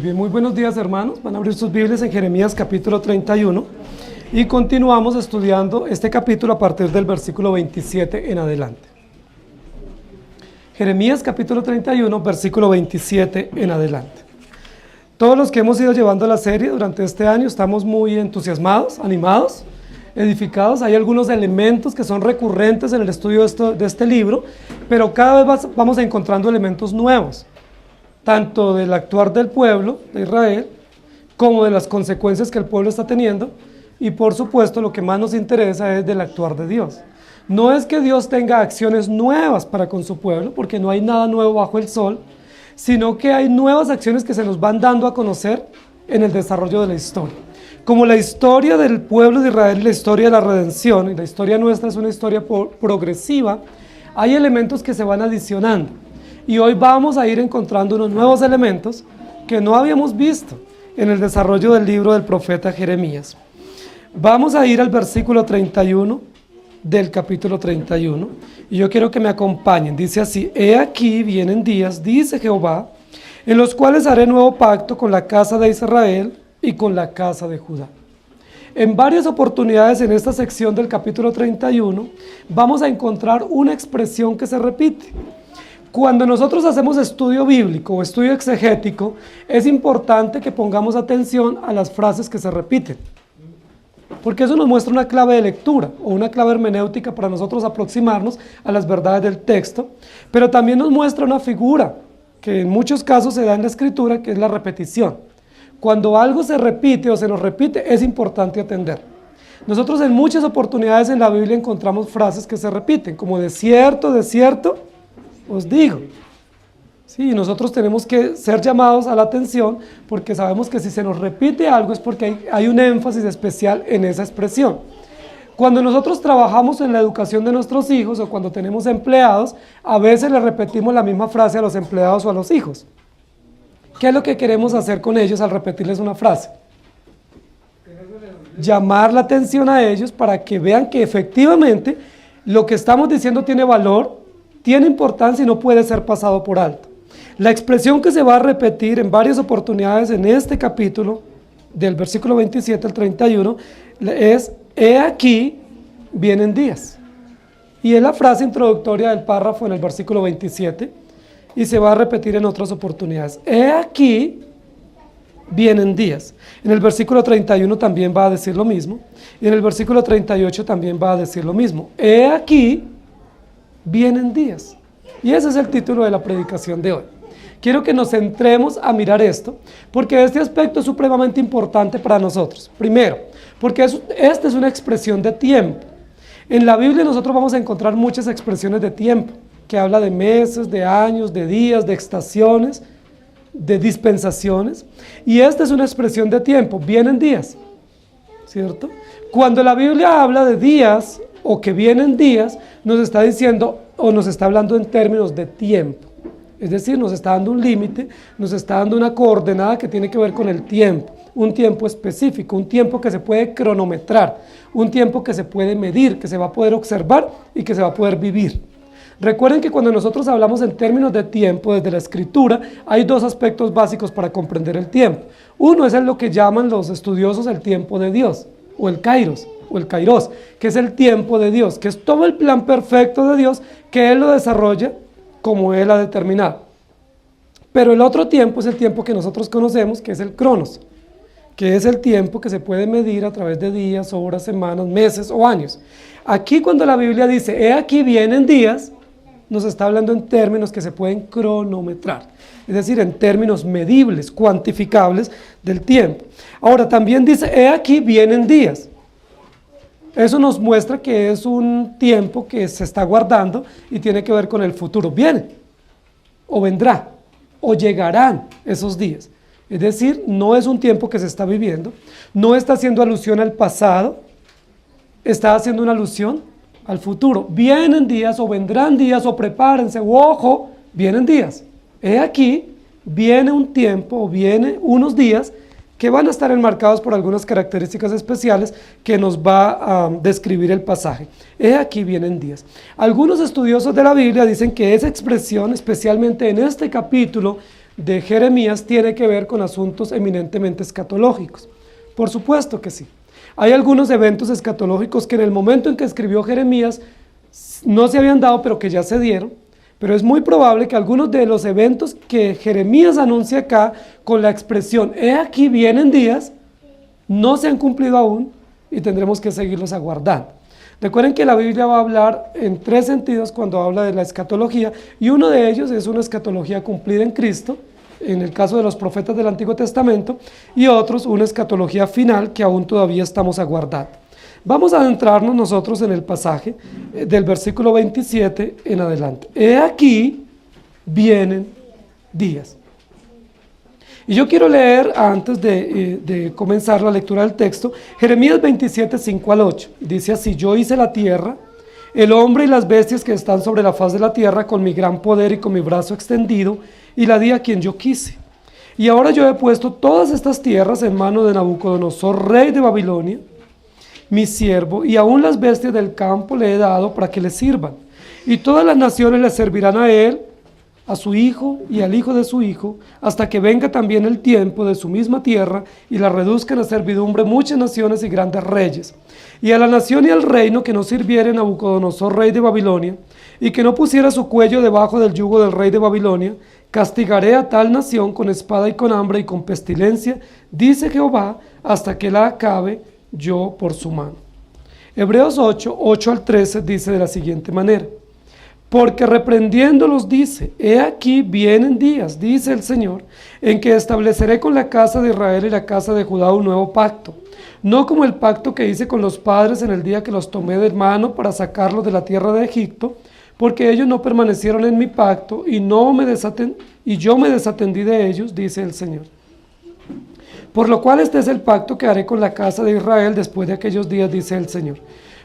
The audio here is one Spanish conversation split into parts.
bien, muy buenos días, hermanos. Van a abrir sus Biblias en Jeremías capítulo 31 y continuamos estudiando este capítulo a partir del versículo 27 en adelante. Jeremías capítulo 31, versículo 27 en adelante. Todos los que hemos ido llevando la serie durante este año estamos muy entusiasmados, animados, edificados. Hay algunos elementos que son recurrentes en el estudio de este libro, pero cada vez vamos encontrando elementos nuevos, tanto del actuar del pueblo de Israel, como de las consecuencias que el pueblo está teniendo, y por supuesto lo que más nos interesa es del actuar de Dios. No es que Dios tenga acciones nuevas para con su pueblo, porque no hay nada nuevo bajo el sol, sino que hay nuevas acciones que se nos van dando a conocer en el desarrollo de la historia. Como la historia del pueblo de Israel, la historia de la redención, y la historia nuestra es una historia progresiva, hay elementos que se van adicionando. Y hoy vamos a ir encontrando unos nuevos elementos que no habíamos visto en el desarrollo del libro del profeta Jeremías. Vamos a ir al versículo 31 del capítulo 31, y yo quiero que me acompañen. Dice así: He aquí vienen días, dice Jehová, en los cuales haré nuevo pacto con la casa de Israel y con la casa de Judá. En varias oportunidades en esta sección del capítulo 31 vamos a encontrar una expresión que se repite. Cuando nosotros hacemos estudio bíblico o estudio exegético, es importante que pongamos atención a las frases que se repiten, porque eso nos muestra una clave de lectura o una clave hermenéutica para nosotros aproximarnos a las verdades del texto, pero también nos muestra una figura que en muchos casos se da en la escritura, que es la repetición. Cuando algo se repite o se nos repite, es importante atender. Nosotros en muchas oportunidades en la Biblia encontramos frases que se repiten, como de cierto os digo. Sí, nosotros tenemos que ser llamados a la atención, porque sabemos que si se nos repite algo es porque hay un énfasis especial en esa expresión. Cuando nosotros trabajamos en la educación de nuestros hijos o cuando tenemos empleados, a veces le repetimos la misma frase a los empleados o a los hijos. ¿Qué es lo que queremos hacer con ellos al repetirles una frase? Llamar la atención a ellos para que vean que efectivamente lo que estamos diciendo tiene valor, tiene importancia y no puede ser pasado por alto. La expresión que se va a repetir en varias oportunidades en este capítulo, del versículo 27 al 31, es: He aquí vienen días. Y es la frase introductoria del párrafo en el versículo 27, y se va a repetir en otras oportunidades. He aquí vienen días. En el versículo 31 también va a decir lo mismo, y en el versículo 38 también va a decir lo mismo. He aquí vienen días. Y ese es el título de la predicación de hoy. Quiero que nos centremos a mirar esto, porque este aspecto es supremamente importante para nosotros. Primero, porque esta es una expresión de tiempo. En la Biblia nosotros vamos a encontrar muchas expresiones de tiempo, que habla de meses, de años, de días, de estaciones, de dispensaciones. Y esta es una expresión de tiempo, vienen días, ¿cierto? Cuando la Biblia habla de días o que vienen días, nos está diciendo o nos está hablando en términos de tiempo. Es decir, nos está dando un límite, nos está dando una coordenada que tiene que ver con el tiempo, un tiempo específico, un tiempo que se puede cronometrar, un tiempo que se puede medir, que se va a poder observar y que se va a poder vivir. Recuerden que cuando nosotros hablamos en términos de tiempo desde la escritura, hay dos aspectos básicos para comprender el tiempo. Uno es lo que llaman los estudiosos el tiempo de Dios, o el kairos, o el kairos, que es el tiempo de Dios, que es todo el plan perfecto de Dios, que Él lo desarrolla como Él ha determinado. Pero el otro tiempo es el tiempo que nosotros conocemos, que es el cronos, que es el tiempo que se puede medir a través de días, horas, semanas, meses o años. Aquí cuando la Biblia dice, he aquí vienen días, nos está hablando en términos que se pueden cronometrar, es decir, en términos medibles, cuantificables del tiempo. Ahora también dice, he aquí vienen días. Eso nos muestra que es un tiempo que se está guardando y tiene que ver con el futuro. Viene, o vendrá, o llegarán esos días. Es decir, no es un tiempo que se está viviendo, no está haciendo alusión al pasado, está haciendo una alusión al futuro. Vienen días, o vendrán días, o prepárense, o ojo, vienen días. He aquí, viene un tiempo, o viene unos días que van a estar enmarcados por algunas características especiales que nos va a describir el pasaje. He aquí vienen días. Algunos estudiosos de la Biblia dicen que esa expresión, especialmente en este capítulo, de Jeremías tiene que ver con asuntos eminentemente escatológicos. Por supuesto que sí. Hay algunos eventos escatológicos que en el momento en que escribió Jeremías no se habían dado, pero que ya se dieron. Pero es muy probable que algunos de los eventos que Jeremías anuncia acá con la expresión "he aquí vienen días", no se han cumplido aún y tendremos que seguirlos aguardando. Recuerden que la Biblia va a hablar en tres sentidos cuando habla de la escatología, y uno de ellos es una escatología cumplida en Cristo, en el caso de los profetas del Antiguo Testamento, y otros una escatología final que aún todavía estamos aguardando. Vamos a adentrarnos nosotros en el pasaje del versículo 27 en adelante. He aquí vienen días. Y yo quiero leer, antes de comenzar la lectura del texto, Jeremías 27, 5 al 8. Dice así: yo hice la tierra, el hombre y las bestias que están sobre la faz de la tierra con mi gran poder y con mi brazo extendido, y la di a quien yo quise. Y ahora yo he puesto todas estas tierras en mano de Nabucodonosor, rey de Babilonia, mi siervo, y aún las bestias del campo le he dado para que le sirvan. Y todas las naciones le servirán a él, a su hijo y al hijo de su hijo, hasta que venga también el tiempo de su misma tierra y la reduzcan a servidumbre muchas naciones y grandes reyes. Y a la nación y al reino que no sirviere a Nabucodonosor, rey de Babilonia, y que no pusiera su cuello debajo del yugo del rey de Babilonia, castigaré a tal nación con espada y con hambre y con pestilencia, dice Jehová, hasta que la acabe yo por su mano. Hebreos 8, 8 al 13 dice de la siguiente manera: porque reprendiéndolos dice, he aquí vienen días, dice el Señor, en que estableceré con la casa de Israel y la casa de Judá un nuevo pacto, no como el pacto que hice con los padres en el día que los tomé de mano para sacarlos de la tierra de Egipto, porque ellos no permanecieron en mi pacto y yo me desatendí de ellos, dice el Señor. Por lo cual este es el pacto que haré con la casa de Israel después de aquellos días, dice el Señor.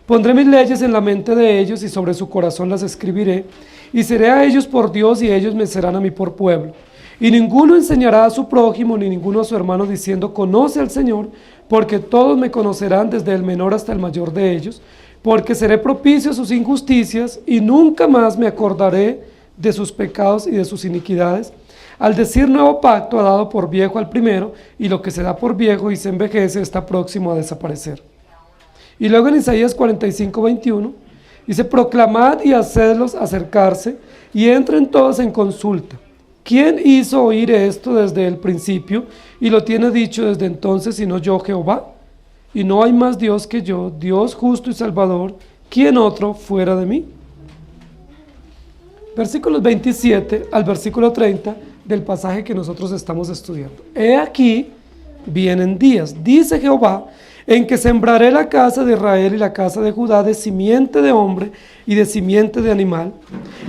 Pondré mis leyes en la mente de ellos y sobre su corazón las escribiré, y seré a ellos por Dios y ellos me serán a mí por pueblo. Y ninguno enseñará a su prójimo ni ninguno a su hermano diciendo, conoce al Señor, porque todos me conocerán desde el menor hasta el mayor de ellos, porque seré propicio a sus injusticias y nunca más me acordaré de sus pecados y de sus iniquidades. Al decir nuevo pacto ha dado por viejo al primero, y lo que se da por viejo y se envejece está próximo a desaparecer. Y luego en Isaías 45, 21, dice, proclamad y hacedlos acercarse, y entren todos en consulta. ¿Quién hizo oír esto desde el principio, y lo tiene dicho desde entonces, sino yo, Jehová? Y no hay más Dios que yo, Dios justo y salvador, ¿quién otro fuera de mí? Versículos 27 al versículo 30 del pasaje que nosotros estamos estudiando. He aquí vienen días, dice Jehová, en que sembraré la casa de Israel y la casa de Judá de simiente de hombre y de simiente de animal,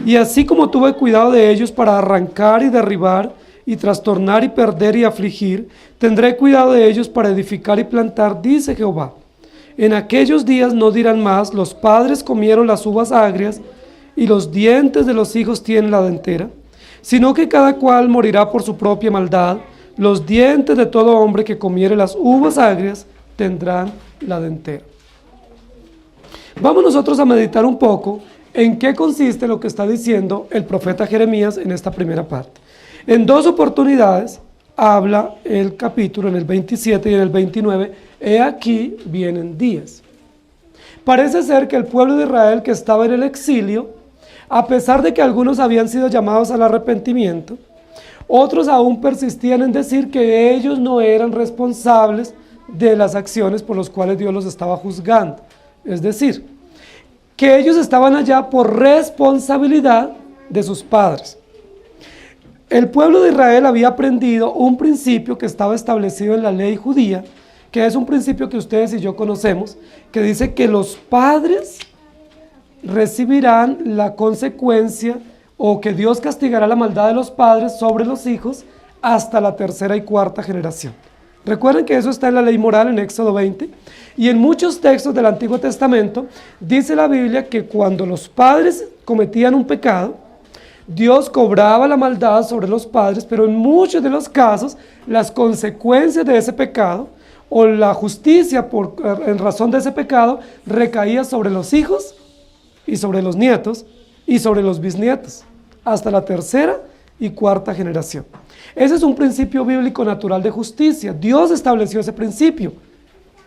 y así como tuve cuidado de ellos para arrancar y derribar y trastornar y perder y afligir, tendré cuidado de ellos para edificar y plantar, dice Jehová. En aquellos días no dirán más, los padres comieron las uvas agrias y los dientes de los hijos tienen la dentera, sino que cada cual morirá por su propia maldad. Los dientes de todo hombre que comiere las uvas agrias tendrán la dentera. Vamos nosotros a meditar un poco en qué consiste lo que está diciendo el profeta Jeremías en esta primera parte. En dos oportunidades habla el capítulo, en el 27 y en el 29, he aquí vienen días. Parece ser que el pueblo de Israel que estaba en el exilio, a pesar de que algunos habían sido llamados al arrepentimiento, otros aún persistían en decir que ellos no eran responsables de las acciones por las cuales Dios los estaba juzgando. Es decir, que ellos estaban allá por responsabilidad de sus padres. El pueblo de Israel había aprendido un principio que estaba establecido en la ley judía, que es un principio que ustedes y yo conocemos, que dice que los padres recibirán la consecuencia, o que Dios castigará la maldad de los padres sobre los hijos hasta la tercera y cuarta generación. Recuerden que eso está en la ley moral en Éxodo 20, y en muchos textos del Antiguo Testamento dice la Biblia que cuando los padres cometían un pecado, Dios cobraba la maldad sobre los padres, pero en muchos de los casos las consecuencias de ese pecado o la justicia en razón de ese pecado recaía sobre los hijos y sobre los nietos y sobre los bisnietos, hasta la tercera y cuarta generación. Ese es un principio bíblico natural de justicia. Dios estableció ese principio.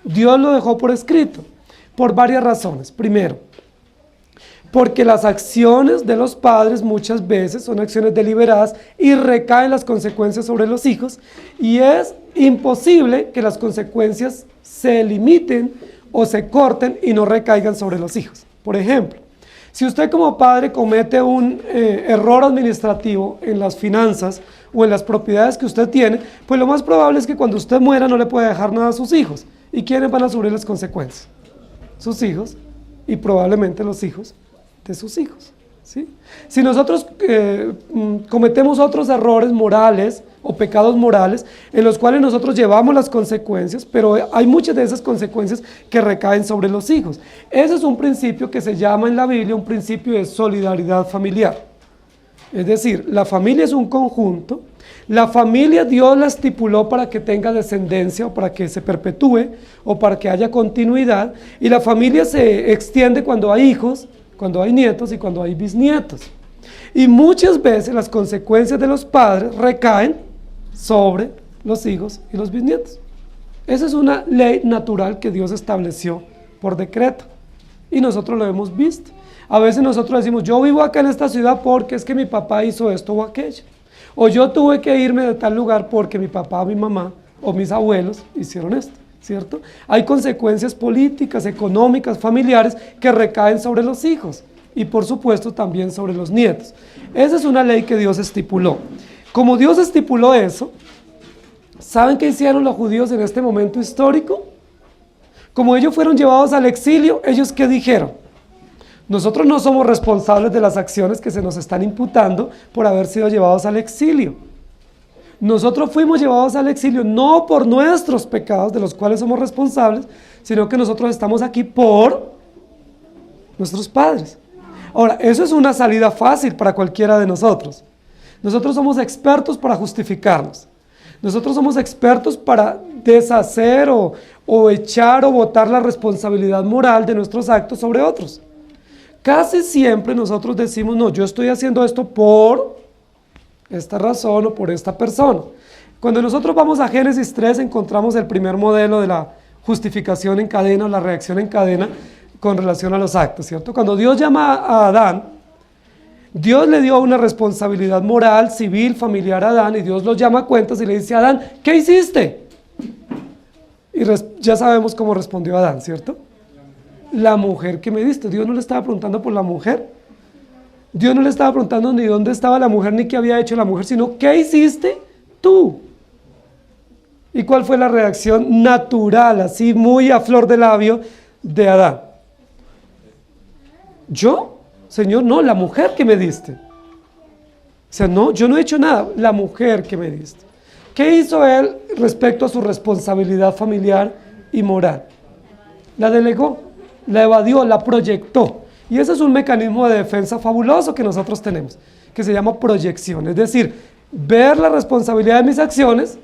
Dios lo dejó por escrito, por varias razones. Primero, porque las acciones de los padres muchas veces son acciones deliberadas y recaen las consecuencias sobre los hijos, y es imposible que las consecuencias se limiten o se corten y no recaigan sobre los hijos. Por ejemplo, si usted como padre comete un error administrativo en las finanzas o en las propiedades que usted tiene, pues lo más probable es que cuando usted muera no le pueda dejar nada a sus hijos. ¿Y quiénes van a sufrir las consecuencias? Sus hijos, y probablemente los hijos de sus hijos, ¿sí? Si nosotros cometemos otros errores morales o pecados morales en los cuales nosotros llevamos las consecuencias, pero hay muchas de esas consecuencias que recaen sobre los hijos. Ese es un principio que se llama en la Biblia un principio de solidaridad familiar. Es decir, la familia es un conjunto, la familia Dios la estipuló para que tenga descendencia o para que se perpetúe o para que haya continuidad, y la familia se extiende cuando hay hijos, cuando hay nietos y cuando hay bisnietos. Y muchas veces las consecuencias de los padres recaen sobre los hijos y los bisnietos. Esa es una ley natural que Dios estableció por decreto y nosotros lo hemos visto. A veces nosotros decimos, yo vivo acá en esta ciudad porque es que mi papá hizo esto o aquello. O yo tuve que irme de tal lugar porque mi papá, mi mamá o mis abuelos hicieron esto, ¿cierto? Hay consecuencias políticas, económicas, familiares que recaen sobre los hijos y por supuesto también sobre los nietos. Esa es una ley que Dios estipuló. Como Dios estipuló eso, ¿saben qué hicieron los judíos en este momento histórico? Como ellos fueron llevados al exilio, ¿ellos qué dijeron? Nosotros no somos responsables de las acciones que se nos están imputando por haber sido llevados al exilio. Nosotros fuimos llevados al exilio no por nuestros pecados, de los cuales somos responsables, sino que nosotros estamos aquí por nuestros padres. Ahora, eso es una salida fácil para cualquiera de nosotros. Nosotros somos expertos para justificarnos. Nosotros somos expertos para deshacer o echar o botar la responsabilidad moral de nuestros actos sobre otros. Casi siempre nosotros decimos, no, yo estoy haciendo esto por esta razón o por esta persona. Cuando nosotros vamos a Génesis 3 encontramos el primer modelo de la justificación en cadena o la reacción en cadena con relación a los actos, ¿cierto? Cuando Dios llama a Adán, Dios le dio una responsabilidad moral, civil, familiar a Adán, y Dios lo llama a cuentas y le dice a Adán, ¿qué hiciste? Y ya sabemos cómo respondió Adán, ¿cierto? La mujer que me diste. Dios no le estaba preguntando por la mujer. Dios no le estaba preguntando ni dónde estaba la mujer ni qué había hecho la mujer, sino ¿qué hiciste tú? ¿Y cuál fue la reacción natural, así muy a flor de labio de Adán? ¿Yo? Señor, no, la mujer que me diste. O sea, no, yo no he hecho nada, la mujer que me diste. ¿Qué hizo él respecto a su responsabilidad familiar y moral? La delegó. La evadió, la proyectó. Y ese es un mecanismo de defensa fabuloso que nosotros tenemos, que se llama proyección. Es decir, ver la responsabilidad de mis acciones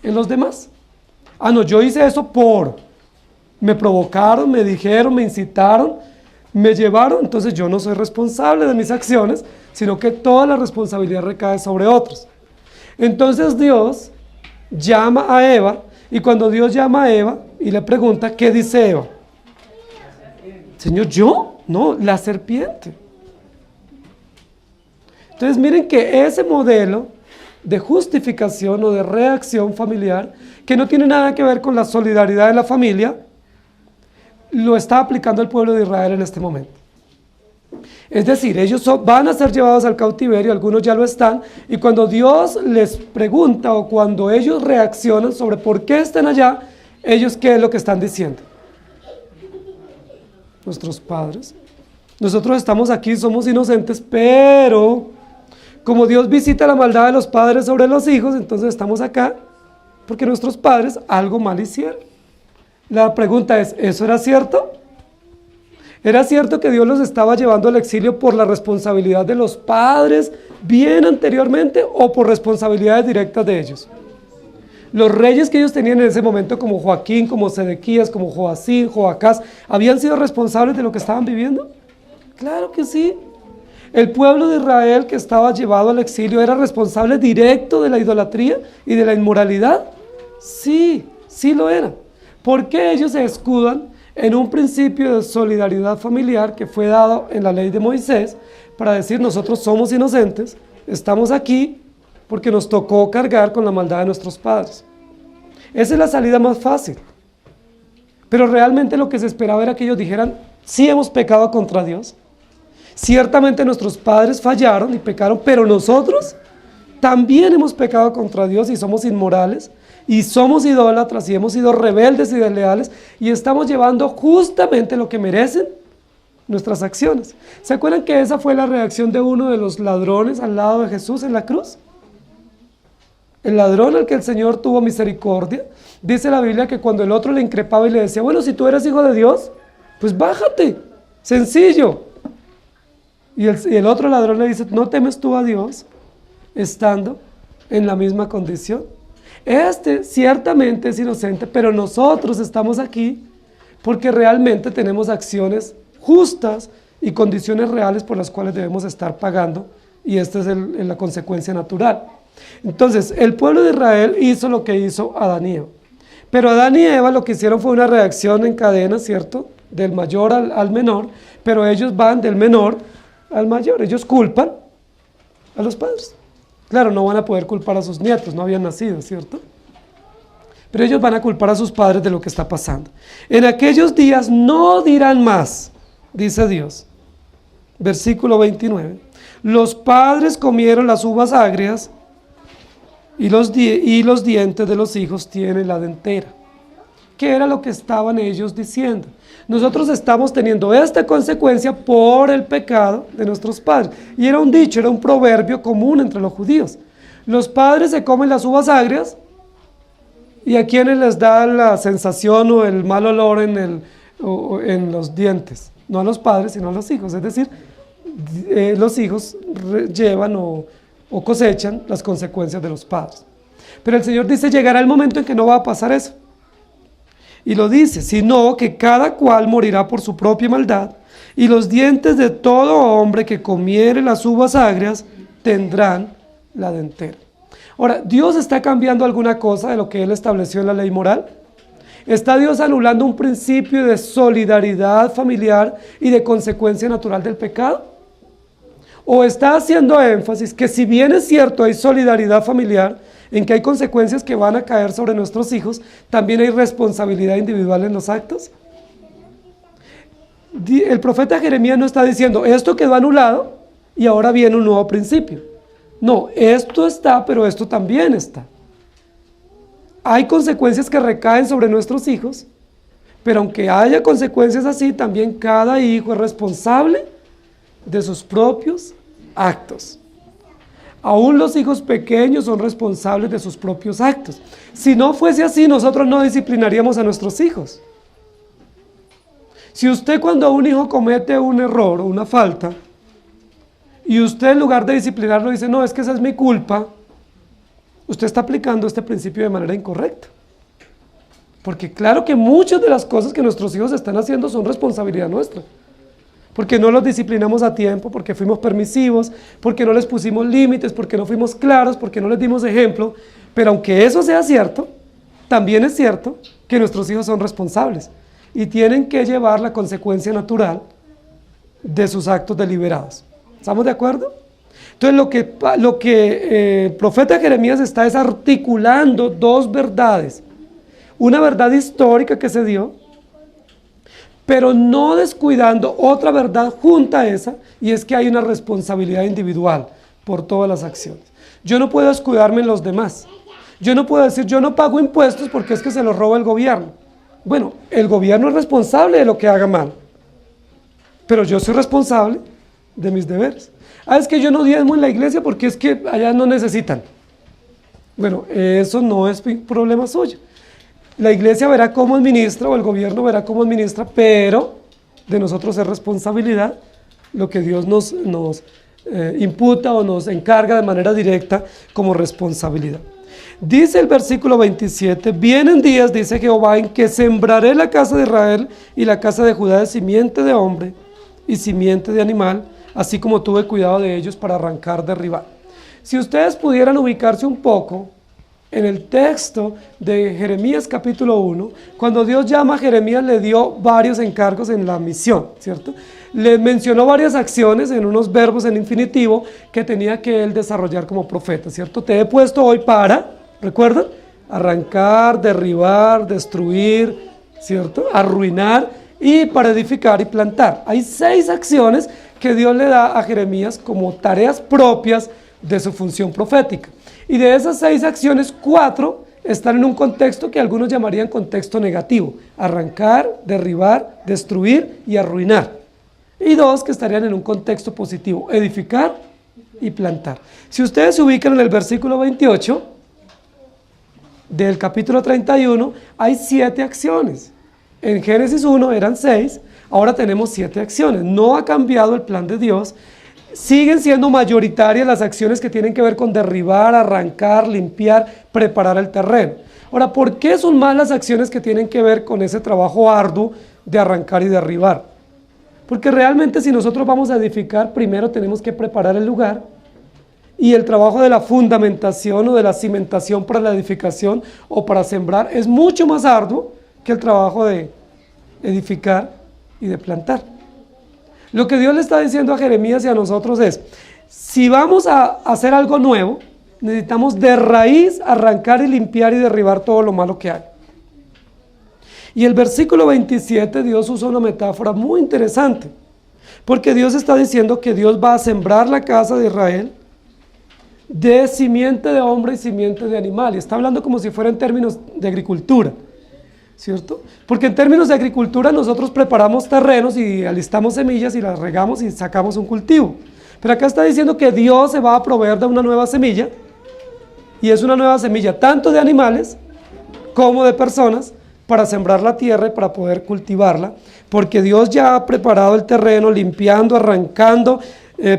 en los demás. Ah, no, yo hice eso me provocaron, me dijeron, me incitaron, me llevaron, entonces yo no soy responsable de mis acciones, sino que toda la responsabilidad recae sobre otros. Entonces Dios llama a Eva, y cuando Dios llama a Eva y le pregunta, ¿qué dice Eva? Señor, ¿yo? No, la serpiente. Entonces miren que ese modelo de justificación o de reacción familiar, que no tiene nada que ver con la solidaridad de la familia, lo está aplicando el pueblo de Israel en este momento. Es decir, ellos van a ser llevados al cautiverio, algunos ya lo están, y cuando Dios les pregunta o cuando ellos reaccionan sobre por qué están allá, ellos ¿qué es lo que están diciendo? Nuestros padres. Nosotros estamos aquí, somos inocentes, pero como Dios visita la maldad de los padres sobre los hijos, entonces estamos acá porque nuestros padres algo mal hicieron. La pregunta es, ¿eso era cierto? ¿Era cierto que Dios los estaba llevando al exilio por la responsabilidad de los padres bien anteriormente o por responsabilidades directas de ellos? Los reyes que ellos tenían en ese momento, como Joaquín, como Sedequías, como Joacín, Joacás, ¿habían sido responsables de lo que estaban viviendo? Claro que sí. El pueblo de Israel que estaba llevado al exilio era responsable directo de la idolatría y de la inmoralidad. Sí, sí lo era. ¿Por qué ellos se escudan en un principio de solidaridad familiar que fue dado en la ley de Moisés para decir nosotros somos inocentes, estamos aquí porque nos tocó cargar con la maldad de nuestros padres? Esa es la salida más fácil. Pero realmente lo que se esperaba era que ellos dijeran, sí hemos pecado contra Dios. Ciertamente nuestros padres fallaron y pecaron, pero nosotros también hemos pecado contra Dios y somos inmorales y somos idólatras y hemos sido rebeldes y desleales y estamos llevando justamente lo que merecen nuestras acciones. ¿Se acuerdan que esa fue la reacción de uno de los ladrones al lado de Jesús en la cruz? El ladrón al que el Señor tuvo misericordia, dice la Biblia que cuando el otro le increpaba y le decía, bueno, si tú eres hijo de Dios, pues bájate, sencillo. Y el otro ladrón le dice, ¿no temes tú a Dios estando en la misma condición? Este ciertamente es inocente, pero nosotros estamos aquí porque realmente tenemos acciones justas y condiciones reales por las cuales debemos estar pagando, y esta es la consecuencia natural. Entonces, el pueblo de Israel hizo lo que hizo Adán y Eva. Pero Adán y Eva lo que hicieron fue una reacción en cadena, ¿cierto? Del mayor al menor, pero ellos van del menor al mayor. Ellos culpan a los padres. Claro, no van a poder culpar a sus nietos, no habían nacido, ¿cierto? Pero ellos van a culpar a sus padres de lo que está pasando. En aquellos días no dirán más, dice Dios. Versículo 29. Los padres comieron las uvas agrias y los dientes de los hijos tienen la dentera. ¿Qué era lo que estaban ellos diciendo? Nosotros estamos teniendo esta consecuencia por el pecado de nuestros padres. Y era un dicho, era un proverbio común entre los judíos. Los padres se comen las uvas agrias y a quienes les da la sensación o el mal olor en los dientes. No a los padres, sino a los hijos. Es decir, los hijos llevan o cosechan las consecuencias de los padres. Pero el Señor dice, llegará el momento en que no va a pasar eso. Y lo dice, sino que cada cual morirá por su propia maldad, y los dientes de todo hombre que comiere las uvas agrias tendrán la dentera. Ahora, ¿Dios está cambiando alguna cosa de lo que Él estableció en la ley moral? ¿Está Dios anulando un principio de solidaridad familiar y de consecuencia natural del pecado? ¿O está haciendo énfasis que si bien es cierto hay solidaridad familiar, en que hay consecuencias que van a caer sobre nuestros hijos, también hay responsabilidad individual en los actos? El profeta Jeremías no está diciendo, esto quedó anulado y ahora viene un nuevo principio. No, esto está, pero esto también está. Hay consecuencias que recaen sobre nuestros hijos, pero aunque haya consecuencias así, también cada hijo es responsable de sus propios actos. Aún los hijos pequeños son responsables de sus propios actos. Si no fuese así, nosotros no disciplinaríamos a nuestros hijos. Si usted, cuando un hijo comete un error o una falta, y usted en lugar de disciplinarlo dice, no, es que esa es mi culpa, usted está aplicando este principio de manera incorrecta. Porque claro que muchas de las cosas que nuestros hijos están haciendo son responsabilidad nuestra. Porque no los disciplinamos a tiempo, porque fuimos permisivos, porque no les pusimos límites, porque no fuimos claros, porque no les dimos ejemplo. Pero aunque eso sea cierto, también es cierto que nuestros hijos son responsables y tienen que llevar la consecuencia natural de sus actos deliberados. ¿Estamos de acuerdo? Entonces lo que el profeta Jeremías está es articulando dos verdades. Una verdad histórica que se dio, pero no descuidando otra verdad junto a esa, y es que hay una responsabilidad individual por todas las acciones. Yo no puedo descuidarme en los demás. Yo no puedo decir, yo no pago impuestos porque es que se los roba el gobierno. Bueno, el gobierno es responsable de lo que haga mal, pero yo soy responsable de mis deberes. Es que yo no diezmo en la iglesia porque es que allá no necesitan. Bueno, eso no es problema suyo. La iglesia verá cómo administra, o el gobierno verá cómo administra, pero de nosotros es responsabilidad lo que Dios nos imputa o nos encarga de manera directa como responsabilidad. Dice el versículo 27, vienen días, dice Jehová, en que sembraré la casa de Israel y la casa de Judá de simiente de hombre y simiente de animal, así como tuve cuidado de ellos para arrancar, derribar. Si ustedes pudieran ubicarse un poco en el texto de Jeremías capítulo 1, cuando Dios llama a Jeremías le dio varios encargos en la misión, ¿cierto? Le mencionó varias acciones en unos verbos en infinitivo que tenía que él desarrollar como profeta, ¿cierto? Te he puesto hoy para, ¿recuerdan? Arrancar, derribar, destruir, ¿cierto? Arruinar y para edificar y plantar. Hay 6 acciones que Dios le da a Jeremías como tareas propias de su función profética. Y de esas 6 acciones, 4 están en un contexto que algunos llamarían contexto negativo: arrancar, derribar, destruir y arruinar. Y 2 que estarían en un contexto positivo: edificar y plantar. Si ustedes se ubican en el versículo 28 del capítulo 31, hay 7 acciones. En Génesis 1 eran 6, ahora tenemos 7 acciones. No ha cambiado el plan de Dios. Siguen siendo mayoritarias las acciones que tienen que ver con derribar, arrancar, limpiar, preparar el terreno. Ahora, ¿por qué son más las acciones que tienen que ver con ese trabajo arduo de arrancar y derribar? Porque realmente si nosotros vamos a edificar, primero tenemos que preparar el lugar, y el trabajo de la fundamentación o de la cimentación para la edificación o para sembrar es mucho más arduo que el trabajo de edificar y de plantar. Lo que Dios le está diciendo a Jeremías y a nosotros es: si vamos a hacer algo nuevo, necesitamos de raíz arrancar y limpiar y derribar todo lo malo que hay. Y el versículo 27, Dios usa una metáfora muy interesante, porque Dios está diciendo que Dios va a sembrar la casa de Israel de simiente de hombre y simiente de animal. Y está hablando como si fuera en términos de agricultura, ¿cierto? Porque en términos de agricultura nosotros preparamos terrenos y alistamos semillas y las regamos y sacamos un cultivo. Pero acá está diciendo que Dios se va a proveer de una nueva semilla, y es una nueva semilla tanto de animales como de personas, para sembrar la tierra y para poder cultivarla, porque Dios ya ha preparado el terreno, limpiando, arrancando,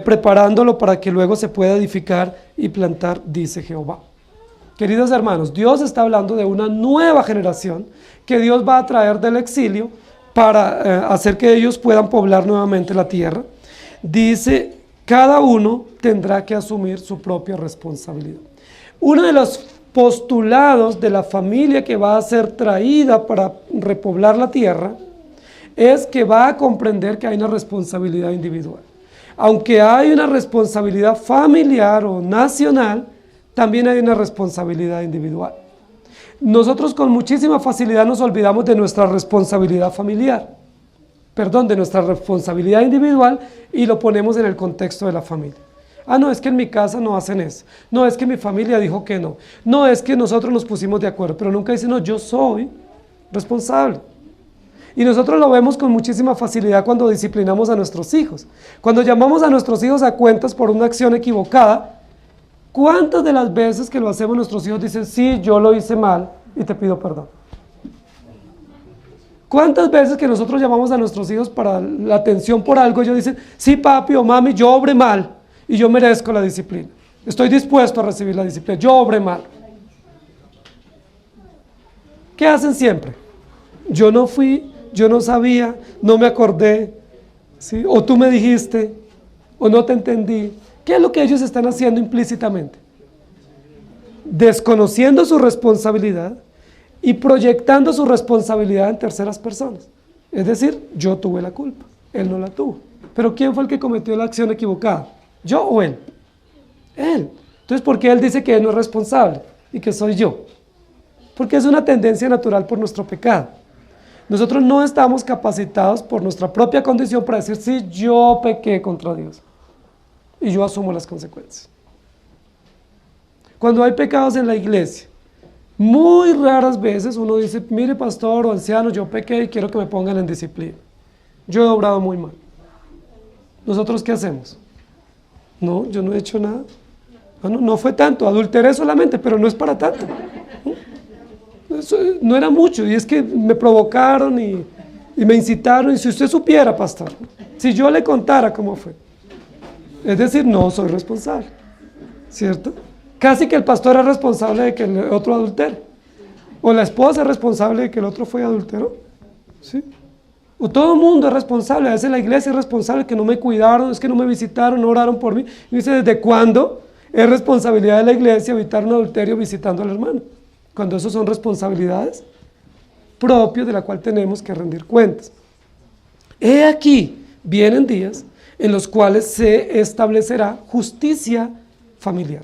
preparándolo para que luego se pueda edificar y plantar, dice Jehová. Queridos hermanos, Dios está hablando de una nueva generación que Dios va a traer del exilio para hacer que ellos puedan poblar nuevamente la tierra. Dice, cada uno tendrá que asumir su propia responsabilidad. Uno de los postulados de la familia que va a ser traída para repoblar la tierra es que va a comprender que hay una responsabilidad individual. Aunque hay una responsabilidad familiar o nacional, también hay una responsabilidad individual. Nosotros con muchísima facilidad nos olvidamos de nuestra responsabilidad familiar, de nuestra responsabilidad individual, y lo ponemos en el contexto de la familia. Ah, no, es que en mi casa no hacen eso. No, es que mi familia dijo que no. No, es que nosotros nos pusimos de acuerdo, pero nunca dicen: no, yo soy responsable. Y nosotros lo vemos con muchísima facilidad cuando disciplinamos a nuestros hijos. Cuando llamamos a nuestros hijos a cuentas por una acción equivocada, ¿cuántas de las veces que lo hacemos nuestros hijos dicen: sí, yo lo hice mal y te pido perdón? ¿Cuántas veces que nosotros llamamos a nuestros hijos para la atención por algo, ellos dicen: sí, papi o mami, yo obré mal y yo merezco la disciplina, estoy dispuesto a recibir la disciplina, yo obré mal? ¿Qué hacen siempre? Yo no fui, yo no sabía, no me acordé, ¿sí? O tú me dijiste, o no te entendí. ¿Qué es lo que ellos están haciendo implícitamente? Desconociendo su responsabilidad y proyectando su responsabilidad en terceras personas. Es decir, yo tuve la culpa, él no la tuvo. Pero ¿quién fue el que cometió la acción equivocada? ¿Yo o él? Él. Entonces, ¿por qué él dice que él no es responsable y que soy yo? Porque es una tendencia natural por nuestro pecado. Nosotros no estamos capacitados por nuestra propia condición para decir: sí, yo pequé contra Dios y yo asumo las consecuencias. Cuando hay pecados en la iglesia, muy raras veces uno dice: mire, pastor o anciano, yo pequé y quiero que me pongan en disciplina, yo he obrado muy mal. ¿Nosotros qué hacemos? No, yo no he hecho nada. No fue tanto, adulteré solamente, pero no es para tanto. Eso no era mucho, y es que me provocaron y me incitaron. Y si usted supiera, pastor, si yo le contara cómo fue, es decir, no soy responsable, ¿cierto? Casi que el pastor es responsable de que el otro adultere, o la esposa es responsable de que el otro fue adúltero, ¿sí? Todo el mundo es responsable, a veces la iglesia es responsable, que no me cuidaron, es que no me visitaron, no oraron por mí. Y dice, ¿desde cuándo es responsabilidad de la iglesia evitar un adulterio visitando al hermano? Cuando eso son responsabilidades propias de la cual tenemos que rendir cuentas. He aquí, vienen días en los cuales se establecerá justicia familiar.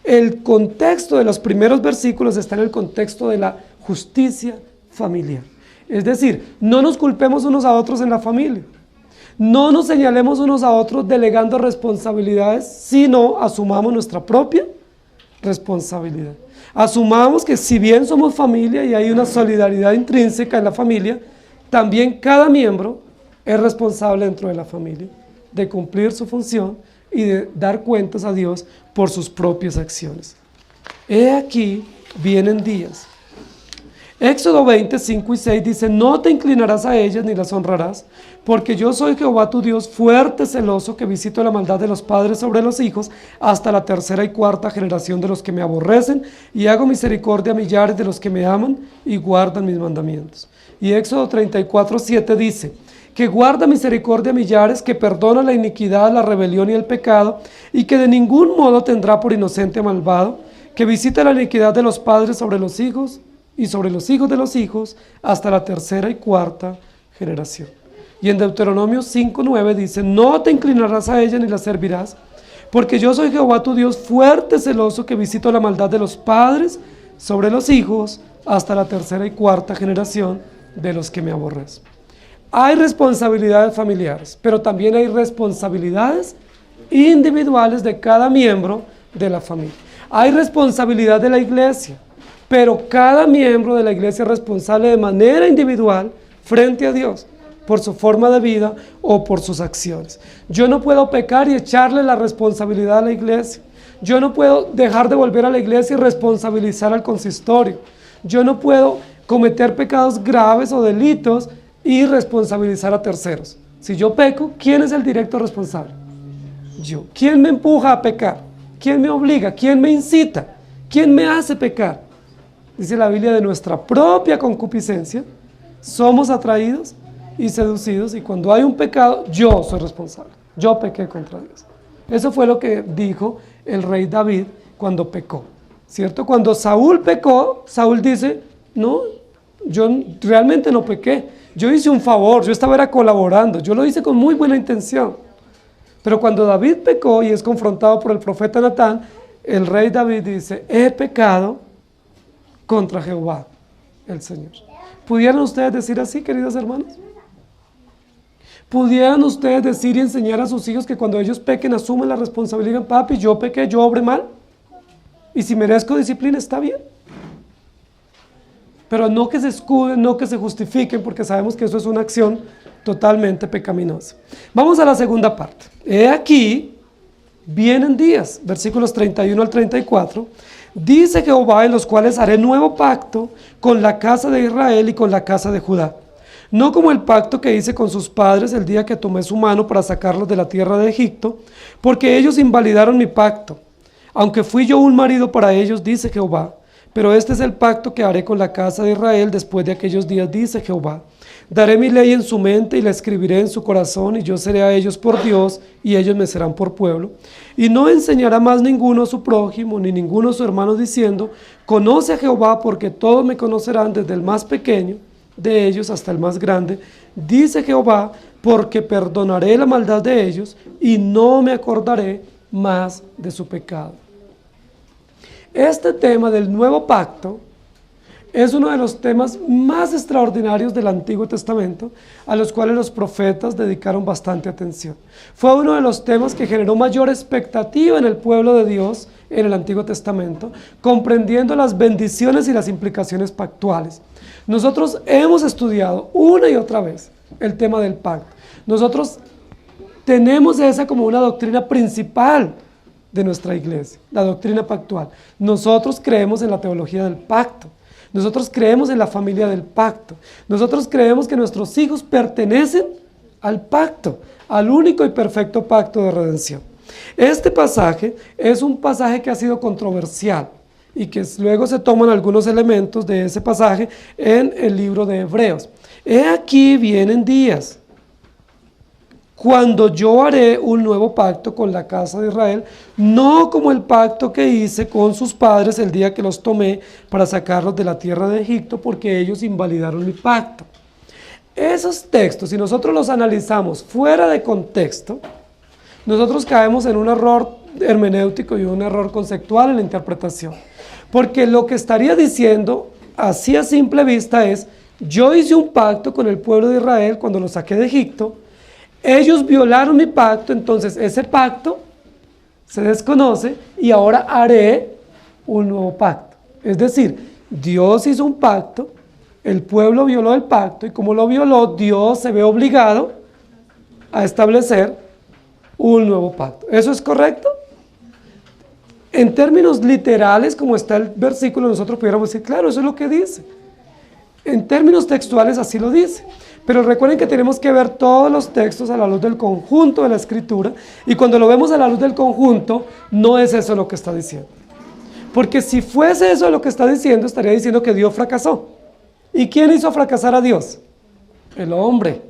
El contexto de los primeros versículos está en el contexto de la justicia familiar. Es decir, no nos culpemos unos a otros en la familia. No nos señalemos unos a otros delegando responsabilidades, sino asumamos nuestra propia responsabilidad. Asumamos que si bien somos familia y hay una solidaridad intrínseca en la familia, también cada miembro es responsable dentro de la familia de cumplir su función y de dar cuentas a Dios por sus propias acciones. He aquí, vienen días. Éxodo 20, 5 y 6 dice, no te inclinarás a ellas ni las honrarás, porque yo soy Jehová tu Dios, fuerte, celoso, que visito la maldad de los padres sobre los hijos, hasta la tercera y cuarta generación de los que me aborrecen, y hago misericordia a millares de los que me aman y guardan mis mandamientos. Y Éxodo 34, 7 dice, que guarda misericordia a millares, que perdona la iniquidad, la rebelión y el pecado, y que de ningún modo tendrá por inocente malvado, que visita la iniquidad de los padres sobre los hijos, y sobre los hijos de los hijos, hasta la tercera y cuarta generación. Y en Deuteronomio 5:9 dice, no te inclinarás a ella ni la servirás, porque yo soy Jehová tu Dios, fuerte, celoso, que visito la maldad de los padres sobre los hijos, hasta la tercera y cuarta generación de los que me aborrecen. Hay responsabilidades familiares, pero también hay responsabilidades individuales de cada miembro de la familia. Hay responsabilidad de la iglesia, pero cada miembro de la iglesia es responsable de manera individual frente a Dios, por su forma de vida o por sus acciones. Yo no puedo pecar y echarle la responsabilidad a la iglesia. Yo no puedo dejar de volver a la iglesia y responsabilizar al consistorio. Yo no puedo cometer pecados graves o delitos y responsabilizar a terceros. Si yo peco, ¿quién es el directo responsable? Yo. ¿Quién me empuja a pecar? ¿Quién me obliga? ¿Quién me incita? ¿Quién me hace pecar? Dice la Biblia, de nuestra propia concupiscencia somos atraídos y seducidos, y cuando hay un pecado, yo soy responsable. Yo pequé contra Dios. Eso fue lo que dijo el rey David cuando pecó, ¿cierto? Cuando Saúl pecó, Saúl dice, no, yo realmente no pequé. Yo hice un favor, yo estaba colaborando, yo lo hice con muy buena intención. Pero cuando David pecó y es confrontado por el profeta Natán, el rey David dice, he pecado contra Jehová, el Señor. ¿Pudieran ustedes decir así, queridos hermanos? ¿Pudieran ustedes decir y enseñar a sus hijos que cuando ellos pequen asumen la responsabilidad? Digan, papi, yo pequé, yo obré mal, y si merezco disciplina está bien. Pero no que se escuden, no que se justifiquen, porque sabemos que eso es una acción totalmente pecaminosa. Vamos a la segunda parte. He aquí, vienen días, versículos 31 al 34, dice Jehová, en los cuales haré nuevo pacto con la casa de Israel y con la casa de Judá. No como el pacto que hice con sus padres el día que tomé su mano para sacarlos de la tierra de Egipto, porque ellos invalidaron mi pacto. Aunque fui yo un marido para ellos, dice Jehová. Pero este es el pacto que haré con la casa de Israel después de aquellos días, dice Jehová. Daré mi ley en su mente y la escribiré en su corazón, y yo seré a ellos por Dios, y ellos me serán por pueblo. Y no enseñará más ninguno a su prójimo, ni ninguno a su hermano, diciendo, conoce a Jehová, porque todos me conocerán, desde el más pequeño de ellos hasta el más grande, dice Jehová, porque perdonaré la maldad de ellos, y no me acordaré más de su pecado. Este tema del nuevo pacto es uno de los temas más extraordinarios del Antiguo Testamento, a los cuales los profetas dedicaron bastante atención. Fue uno de los temas que generó mayor expectativa en el pueblo de Dios en el Antiguo Testamento, comprendiendo las bendiciones y las implicaciones pactuales. Nosotros hemos estudiado una y otra vez el tema del pacto. Nosotros tenemos esa como una doctrina principal de nuestra iglesia, la doctrina pactual. Nosotros creemos en la teología del pacto. Nosotros creemos en la familia del pacto. Nosotros creemos que nuestros hijos pertenecen al pacto, al único y perfecto pacto de redención. Este pasaje es un pasaje que ha sido controversial y que luego se toman algunos elementos de ese pasaje en el libro de Hebreos. He aquí vienen días cuando yo haré un nuevo pacto con la casa de Israel, no como el pacto que hice con sus padres el día que los tomé para sacarlos de la tierra de Egipto, porque ellos invalidaron mi pacto. Esos textos, si nosotros los analizamos fuera de contexto, nosotros caemos en un error hermenéutico y un error conceptual en la interpretación. Porque lo que estaría diciendo, así a simple vista, es: yo hice un pacto con el pueblo de Israel cuando los saqué de Egipto, ellos violaron mi pacto, entonces ese pacto se desconoce y ahora haré un nuevo pacto. Es decir, Dios hizo un pacto, el pueblo violó el pacto, y como lo violó, Dios se ve obligado a establecer un nuevo pacto. ¿Eso es correcto? En términos literales, como está el versículo, nosotros pudiéramos decir, claro, eso es lo que dice. En términos textuales así lo dice. Pero recuerden que tenemos que ver todos los textos a la luz del conjunto de la Escritura, y cuando lo vemos a la luz del conjunto, no es eso lo que está diciendo. Porque si fuese eso lo que está diciendo, estaría diciendo que Dios fracasó. ¿Y quién hizo fracasar a Dios? El hombre.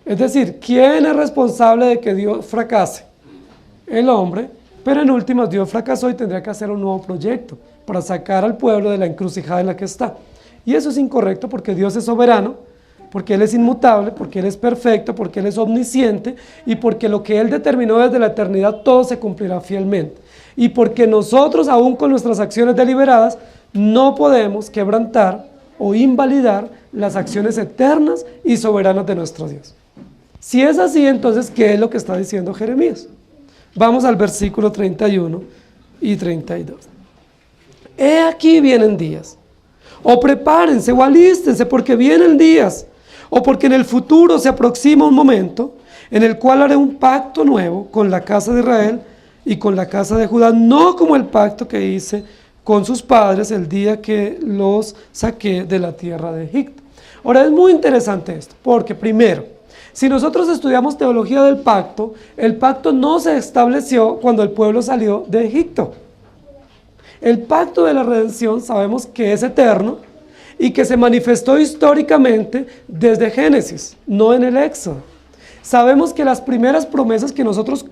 Es decir, ¿quién es responsable de que Dios fracase? El hombre. Pero en últimas Dios fracasó y tendría que hacer un nuevo proyecto para sacar al pueblo de la encrucijada en la que está. Y eso es incorrecto, porque Dios es soberano, porque Él es inmutable, porque Él es perfecto, porque Él es omnisciente, y porque lo que Él determinó desde la eternidad todo se cumplirá fielmente. Y porque nosotros, aún con nuestras acciones deliberadas, no podemos quebrantar o invalidar las acciones eternas y soberanas de nuestro Dios. Si es así, entonces, ¿qué es lo que está diciendo Jeremías? Vamos al versículo 31 y 32. He aquí vienen días, o prepárense o alístense, porque vienen días, o porque en el futuro se aproxima un momento en el cual haré un pacto nuevo con la casa de Israel y con la casa de Judá, no como el pacto que hice con sus padres el día que los saqué de la tierra de Egipto. Ahora, es muy interesante esto, porque primero, si nosotros estudiamos teología del pacto, el pacto no se estableció cuando el pueblo salió de Egipto. El pacto de la redención sabemos que es eterno y que se manifestó históricamente desde Génesis, no en el Éxodo. Sabemos que las primeras promesas que nosotros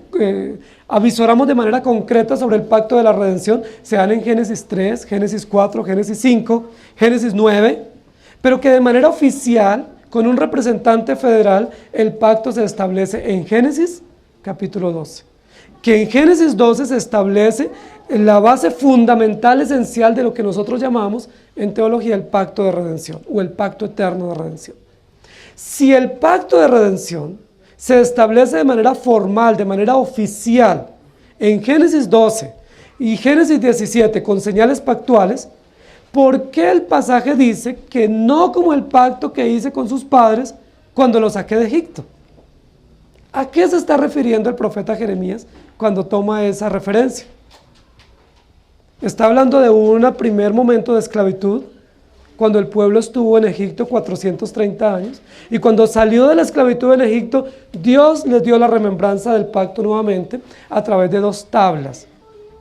avisoramos de manera concreta sobre el pacto de la redención se dan en Génesis 3, Génesis 4, Génesis 5, Génesis 9, pero que de manera oficial, con un representante federal, el pacto se establece en Génesis capítulo 12. Que en Génesis 12 se establece la base fundamental, esencial de lo que nosotros llamamos en teología el pacto de redención o el pacto eterno de redención. Si el pacto de redención se establece de manera formal, de manera oficial, en Génesis 12 y Génesis 17 con señales pactuales, ¿por qué el pasaje dice que no como el pacto que hice con sus padres cuando los saqué de Egipto? ¿A qué se está refiriendo el profeta Jeremías cuando toma esa referencia? Está hablando de un primer momento de esclavitud, cuando el pueblo estuvo en Egipto 430 años, y cuando salió de la esclavitud en Egipto, Dios les dio la remembranza del pacto nuevamente a través de 2 tablas,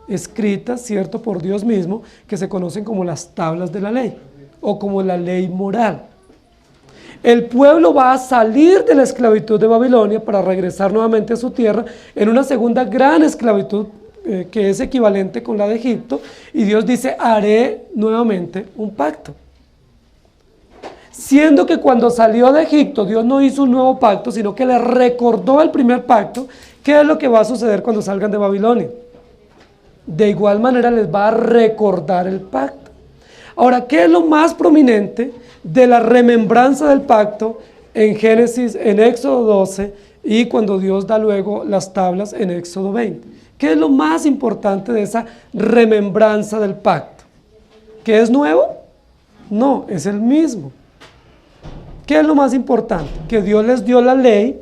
escritas, cierto, por Dios mismo, que se conocen como las tablas de la ley, o como la ley moral. El pueblo va a salir de la esclavitud de Babilonia para regresar nuevamente a su tierra en una segunda gran esclavitud, que es equivalente con la de Egipto, y Dios dice, haré nuevamente un pacto. Siendo que cuando salió de Egipto, Dios no hizo un nuevo pacto, sino que le recordó el primer pacto. ¿Qué es lo que va a suceder cuando salgan de Babilonia? De igual manera les va a recordar el pacto. Ahora, ¿qué es lo más prominente de la remembranza del pacto en Génesis, en Éxodo 12, y cuando Dios da luego las tablas en Éxodo 20? ¿Qué es lo más importante de esa remembranza del pacto? ¿Qué es nuevo? No, es el mismo. ¿Qué es lo más importante? Que Dios les dio la ley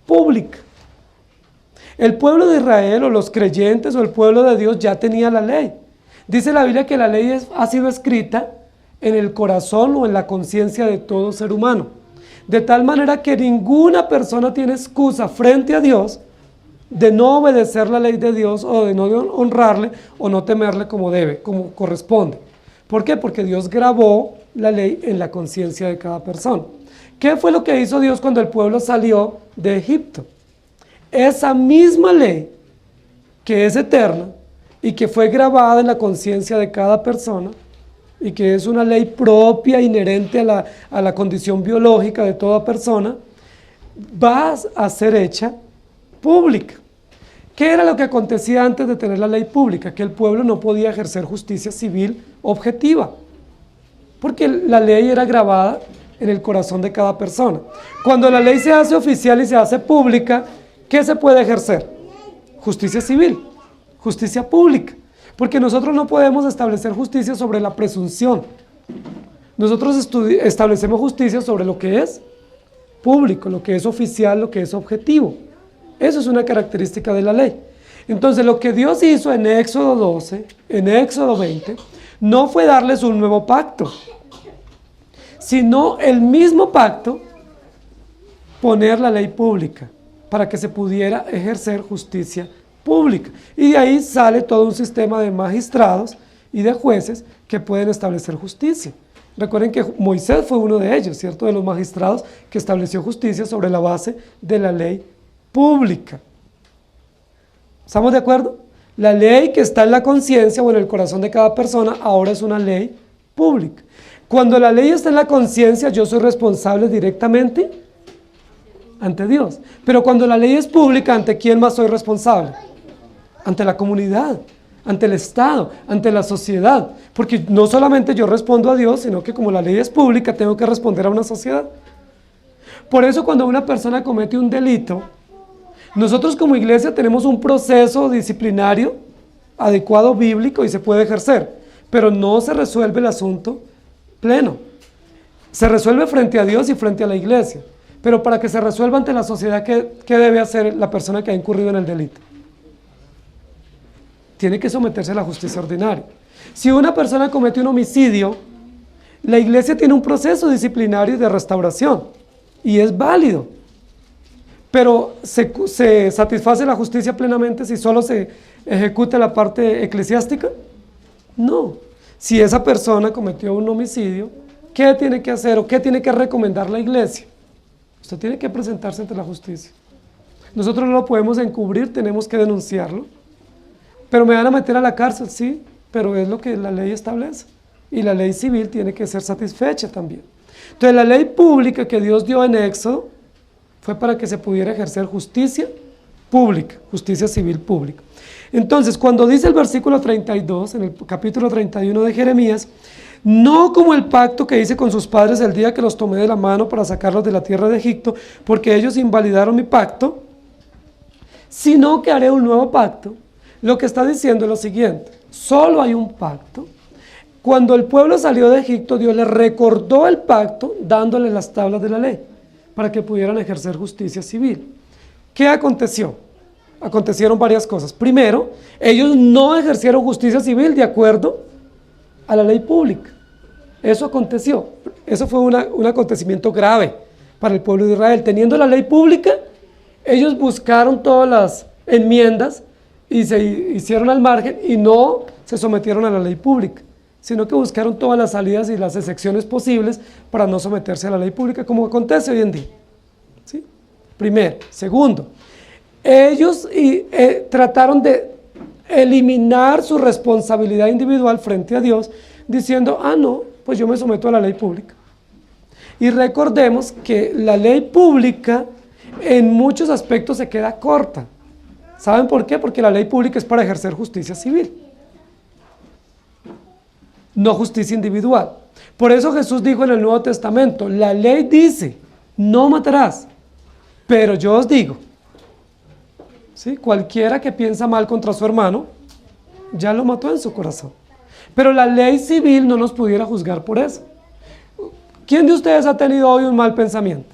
pública. El pueblo de Israel, o los creyentes, o el pueblo de Dios ya tenía la ley. Dice la Biblia que la ley ha sido escrita en el corazón o en la conciencia de todo ser humano. De tal manera que ninguna persona tiene excusa frente a Dios de no obedecer la ley de Dios, o de no honrarle o no temerle como debe, como corresponde. ¿Por qué? Porque Dios grabó la ley en la conciencia de cada persona. ¿Qué fue lo que hizo Dios cuando el pueblo salió de Egipto? Esa misma ley que es eterna y que fue grabada en la conciencia de cada persona y que es una ley propia, inherente a la condición biológica de toda persona, va a ser hecha pública. ¿Qué era lo que acontecía antes de tener la ley pública? Que el pueblo no podía ejercer justicia civil objetiva, porque la ley era grabada en el corazón de cada persona. Cuando la ley se hace oficial y se hace pública, ¿qué se puede ejercer? Justicia civil, justicia pública, porque nosotros no podemos establecer justicia sobre la presunción. Nosotros establecemos justicia sobre lo que es público, lo que es oficial, lo que es objetivo. Eso es una característica de la ley. Entonces, lo que Dios hizo en Éxodo 12, en Éxodo 20, no fue darles un nuevo pacto, sino el mismo pacto, poner la ley pública, para que se pudiera ejercer justicia pública. Y de ahí sale todo un sistema de magistrados y de jueces que pueden establecer justicia. Recuerden que Moisés fue uno de ellos, ¿cierto? De los magistrados que estableció justicia sobre la base de la ley pública. ¿Estamos de acuerdo? La ley que está en la conciencia o en el corazón de cada persona ahora es una ley pública. Cuando la ley está en la conciencia, yo soy responsable directamente ante Dios. Pero cuando la ley es pública, ¿ante quién más soy responsable? Ante la comunidad, ante el Estado, ante la sociedad. Porque no solamente yo respondo a Dios, sino que como la ley es pública, tengo que responder a una sociedad. Por eso cuando una persona comete un delito, nosotros como iglesia tenemos un proceso disciplinario adecuado bíblico y se puede ejercer, pero no se resuelve el asunto pleno. Se resuelve frente a Dios y frente a la iglesia, pero para que se resuelva ante la sociedad, ¿qué debe hacer la persona que ha incurrido en el delito? Tiene que someterse a la justicia ordinaria. Si una persona comete un homicidio, la iglesia tiene un proceso disciplinario de restauración y es válido, pero ¿se satisface la justicia plenamente si solo se ejecuta la parte eclesiástica? No. Si esa persona cometió un homicidio, ¿qué tiene que hacer o qué tiene que recomendar la iglesia? Usted tiene que presentarse ante la justicia. Nosotros no lo podemos encubrir, tenemos que denunciarlo. Pero me van a meter a la cárcel, sí, pero es lo que la ley establece. Y la ley civil tiene que ser satisfecha también. Entonces la ley pública que Dios dio en Éxodo fue para que se pudiera ejercer justicia pública, justicia civil pública. Entonces, cuando dice el versículo 32, en el capítulo 31 de Jeremías, no como el pacto que hice con sus padres el día que los tomé de la mano para sacarlos de la tierra de Egipto, porque ellos invalidaron mi pacto, sino que haré un nuevo pacto. Lo que está diciendo es lo siguiente: solo hay un pacto. Cuando el pueblo salió de Egipto, Dios les recordó el pacto dándole las tablas de la ley para que pudieran ejercer justicia civil. ¿Qué aconteció? Acontecieron varias cosas. Primero, ellos no ejercieron justicia civil de acuerdo a la ley pública. Eso aconteció. Eso fue un acontecimiento grave para el pueblo de Israel. Teniendo la ley pública, ellos buscaron todas las enmiendas y se hicieron al margen y no se sometieron a la ley pública, sino que buscaron todas las salidas y las excepciones posibles para no someterse a la ley pública, como acontece hoy en día. ¿Sí? Primero. Segundo, ellos trataron de eliminar su responsabilidad individual frente a Dios, diciendo, no, pues yo me someto a la ley pública. Y recordemos que la ley pública en muchos aspectos se queda corta. ¿Saben por qué? Porque la ley pública es para ejercer justicia civil, no justicia individual. Por eso Jesús dijo en el Nuevo Testamento, la ley dice, no matarás, pero yo os digo, ¿sí? Cualquiera que piensa mal contra su hermano, ya lo mató en su corazón. Pero la ley civil no nos pudiera juzgar por eso. ¿Quién de ustedes ha tenido hoy un mal pensamiento?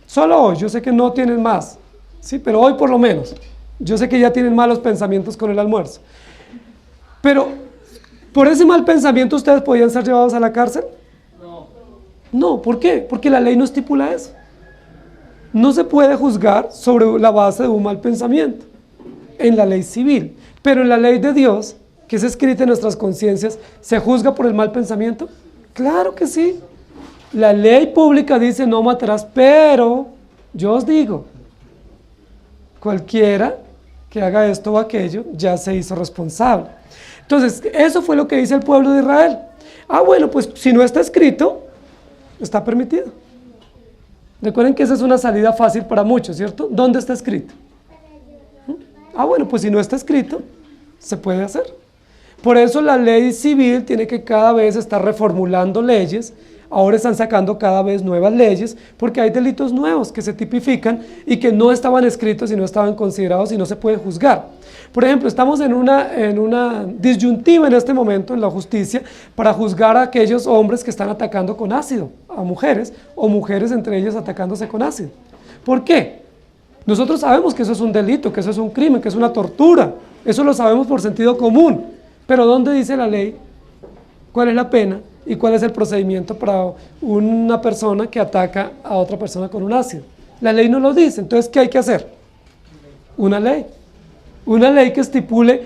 Solo hoy, yo sé que no tienen más, ¿sí? Pero hoy por lo menos. Yo sé que ya tienen malos pensamientos con el almuerzo. Pero, ¿por ese mal pensamiento ustedes podían ser llevados a la cárcel? No, ¿por qué? Porque la ley no estipula eso. No se puede juzgar sobre la base de un mal pensamiento en la ley civil. Pero en la ley de Dios, que es escrita en nuestras conciencias, ¿se juzga por el mal pensamiento? Claro que sí. La ley pública dice no matarás, pero yo os digo, cualquiera que haga esto o aquello ya se hizo responsable. Entonces, eso fue lo que dice el pueblo de Israel. Ah, bueno, pues si no está escrito, está permitido. Recuerden que esa es una salida fácil para muchos, ¿cierto? ¿Dónde está escrito? Ah, bueno, pues si no está escrito, se puede hacer. Por eso la ley civil tiene que cada vez estar reformulando leyes. Ahora están sacando cada vez nuevas leyes porque hay delitos nuevos que se tipifican y que no estaban escritos y no estaban considerados y no se puede juzgar. Por ejemplo, estamos en una disyuntiva en este momento en la justicia para juzgar a aquellos hombres que están atacando con ácido a mujeres o mujeres entre ellas atacándose con ácido. ¿Por qué? Nosotros sabemos que eso es un delito, que eso es un crimen, que es una tortura. Eso lo sabemos por sentido común. Pero ¿dónde dice la ley cuál es la pena y cuál es el procedimiento para una persona que ataca a otra persona con un ácido? La ley no lo dice. Entonces, ¿qué hay que hacer? Una ley. Una ley que estipule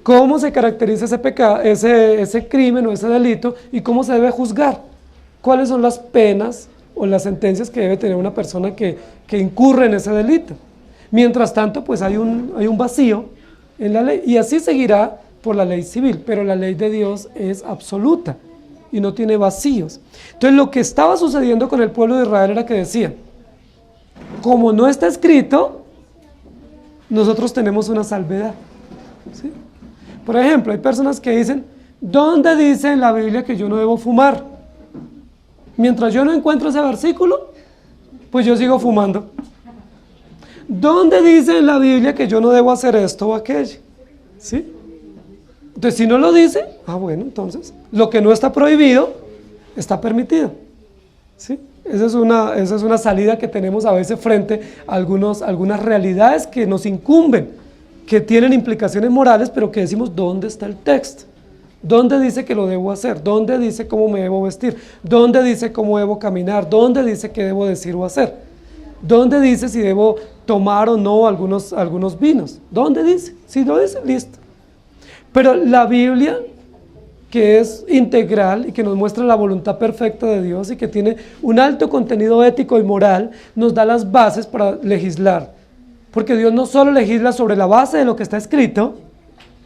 cómo se caracteriza ese pecado, ese crimen o ese delito y cómo se debe juzgar. ¿Cuáles son las penas o las sentencias que debe tener una persona que incurre en ese delito? Mientras tanto, pues hay un vacío en la ley y así seguirá por la ley civil, pero la ley de Dios es absoluta y no tiene vacíos. Entonces lo que estaba sucediendo con el pueblo de Israel era que decían, como no está escrito, nosotros tenemos una salvedad, ¿sí? Por ejemplo, hay personas que dicen, ¿dónde dice en la Biblia que yo no debo fumar? Mientras yo no encuentro ese versículo, pues yo sigo fumando. ¿Dónde dice en la Biblia que yo no debo hacer esto o aquello? ¿Sí? Entonces, si no lo dice, bueno, entonces, lo que no está prohibido, está permitido. ¿Sí? Esa es una salida que tenemos a veces frente a algunas realidades que nos incumben, que tienen implicaciones morales, pero que decimos, ¿dónde está el texto? ¿Dónde dice que lo debo hacer? ¿Dónde dice cómo me debo vestir? ¿Dónde dice cómo debo caminar? ¿Dónde dice qué debo decir o hacer? ¿Dónde dice si debo tomar o no algunos vinos? ¿Dónde dice? Si lo dice, listo. Pero la Biblia, que es integral y que nos muestra la voluntad perfecta de Dios y que tiene un alto contenido ético y moral, nos da las bases para legislar. Porque Dios no solo legisla sobre la base de lo que está escrito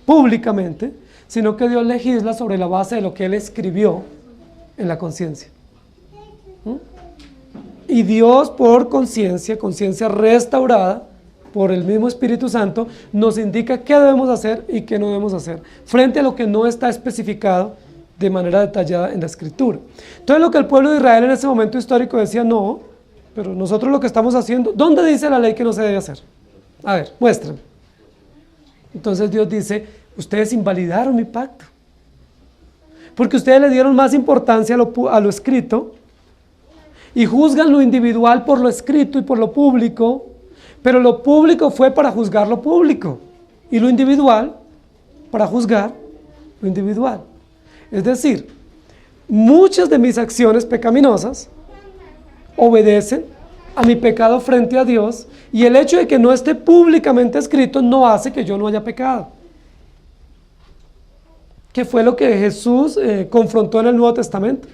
públicamente, sino que Dios legisla sobre la base de lo que Él escribió en la conciencia. Y Dios, por conciencia restaurada por el mismo Espíritu Santo, nos indica qué debemos hacer y qué no debemos hacer, frente a lo que no está especificado de manera detallada en la Escritura. Entonces lo que el pueblo de Israel en ese momento histórico decía, no, pero nosotros lo que estamos haciendo, ¿dónde dice la ley que no se debe hacer? A ver, muéstrenme. Entonces Dios dice, ustedes invalidaron mi pacto, porque ustedes le dieron más importancia a lo escrito, y juzgan lo individual por lo escrito y por lo público, pero lo público fue para juzgar lo público, y lo individual para juzgar lo individual. Es decir, muchas de mis acciones pecaminosas obedecen a mi pecado frente a Dios, y el hecho de que no esté públicamente escrito no hace que yo no haya pecado. ¿Qué fue lo que Jesús confrontó en el Nuevo Testamento?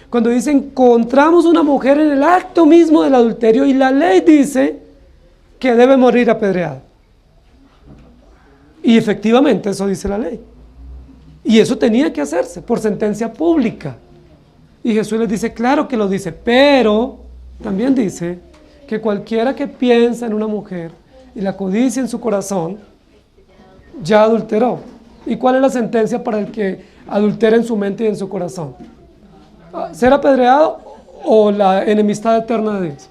Cuando dice, encontramos una mujer en el acto mismo del adulterio y la ley dice que debe morir apedreada. Y efectivamente eso dice la ley. Y eso tenía que hacerse por sentencia pública. Y Jesús les dice, claro que lo dice, pero también dice que cualquiera que piensa en una mujer y la codicia en su corazón, ya adulteró. ¿Y cuál es la sentencia para el que adultera en su mente y en su corazón? ¿Ser apedreado o la enemistad eterna de Dios?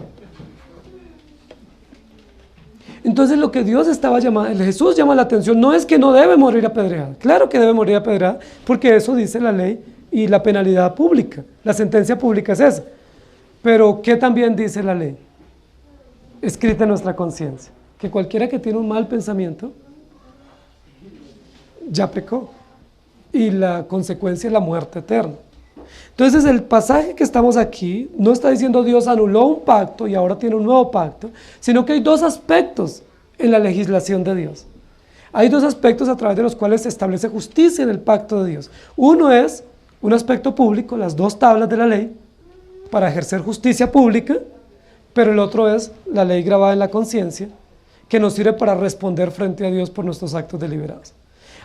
Entonces lo que Dios estaba llamando, Jesús llama la atención, no es que no debe morir apedreado, claro que debe morir apedreado, porque eso dice la ley y la penalidad pública, la sentencia pública es esa. Pero ¿qué también dice la ley? Escrita en nuestra conciencia, que cualquiera que tiene un mal pensamiento, ya pecó, y la consecuencia es la muerte eterna. Entonces el pasaje que estamos aquí no está diciendo Dios anuló un pacto y ahora tiene un nuevo pacto, sino que hay dos aspectos en la legislación de Dios. Hay dos aspectos a través de los cuales se establece justicia en el pacto de Dios. Uno es un aspecto público, las dos tablas de la ley, para ejercer justicia pública, pero el otro es la ley grabada en la conciencia, que nos sirve para responder frente a Dios por nuestros actos deliberados.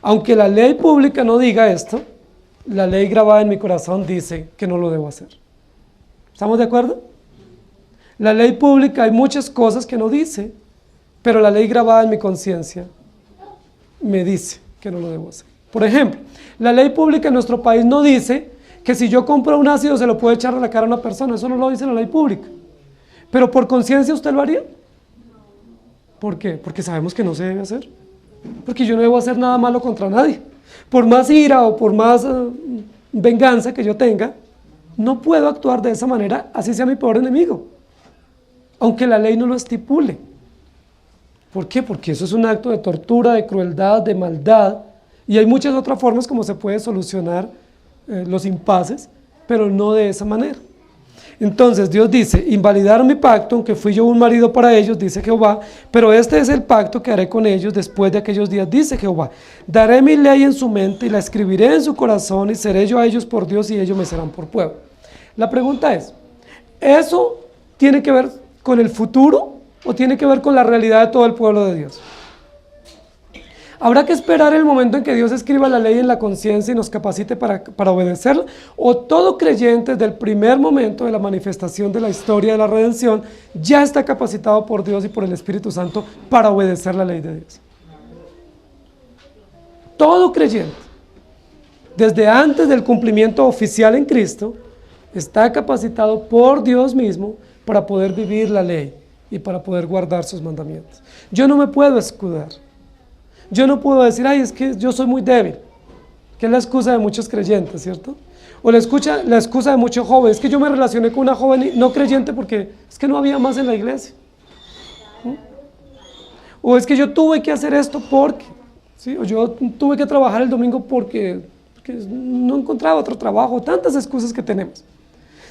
Aunque la ley pública no diga esto, la ley grabada en mi corazón dice que no lo debo hacer. ¿Estamos de acuerdo? La ley pública hay muchas cosas que no dice, pero la ley grabada en mi conciencia me dice que no lo debo hacer. Por ejemplo, la ley pública en nuestro país no dice que si yo compro un ácido se lo puedo echar a la cara a una persona, eso no lo dice la ley pública. Pero por conciencia, ¿usted lo haría? ¿Por qué? Porque sabemos que no se debe hacer. Porque yo no debo hacer nada malo contra nadie. Por más ira o por más venganza que yo tenga, no puedo actuar de esa manera, así sea mi peor enemigo. Aunque la ley no lo estipule. ¿Por qué? Porque eso es un acto de tortura, de crueldad, de maldad. Y hay muchas otras formas como se puede solucionar los impases, pero no de esa manera. Entonces Dios dice, invalidaron mi pacto, aunque fui yo un marido para ellos, dice Jehová, pero este es el pacto que haré con ellos después de aquellos días, dice Jehová. Daré mi ley en su mente y la escribiré en su corazón y seré yo a ellos por Dios y ellos me serán por pueblo. La pregunta es, ¿eso tiene que ver con el futuro o tiene que ver con la realidad de todo el pueblo de Dios? ¿Habrá que esperar el momento en que Dios escriba la ley en la conciencia y nos capacite para obedecerla? ¿O todo creyente desde el primer momento de la manifestación de la historia de la redención ya está capacitado por Dios y por el Espíritu Santo para obedecer la ley de Dios? Todo creyente, desde antes del cumplimiento oficial en Cristo, está capacitado por Dios mismo para poder vivir la ley y para poder guardar sus mandamientos. Yo no me puedo escudar. Yo no puedo decir, ay, es que yo soy muy débil, que es la excusa de muchos creyentes, ¿cierto? O la excusa de muchos jóvenes, es que yo me relacioné con una joven no creyente porque es que no había más en la iglesia. ¿Sí? O es que yo tuve que hacer esto porque, ¿sí? O yo tuve que trabajar el domingo porque no encontraba otro trabajo, tantas excusas que tenemos,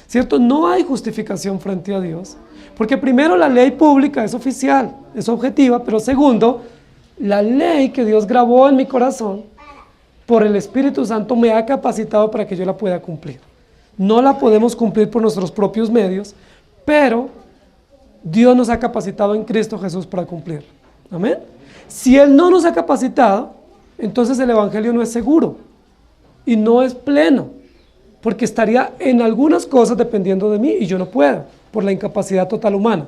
¿cierto? No hay justificación frente a Dios, porque primero la ley pública es oficial, es objetiva, pero segundo, la ley que Dios grabó en mi corazón por el Espíritu Santo me ha capacitado para que yo la pueda cumplir. No la podemos cumplir por nuestros propios medios, pero Dios nos ha capacitado en Cristo Jesús para cumplir. Amén. Si Él no nos ha capacitado, entonces el Evangelio no es seguro y no es pleno, porque estaría en algunas cosas dependiendo de mí y yo no puedo, por la incapacidad total humana.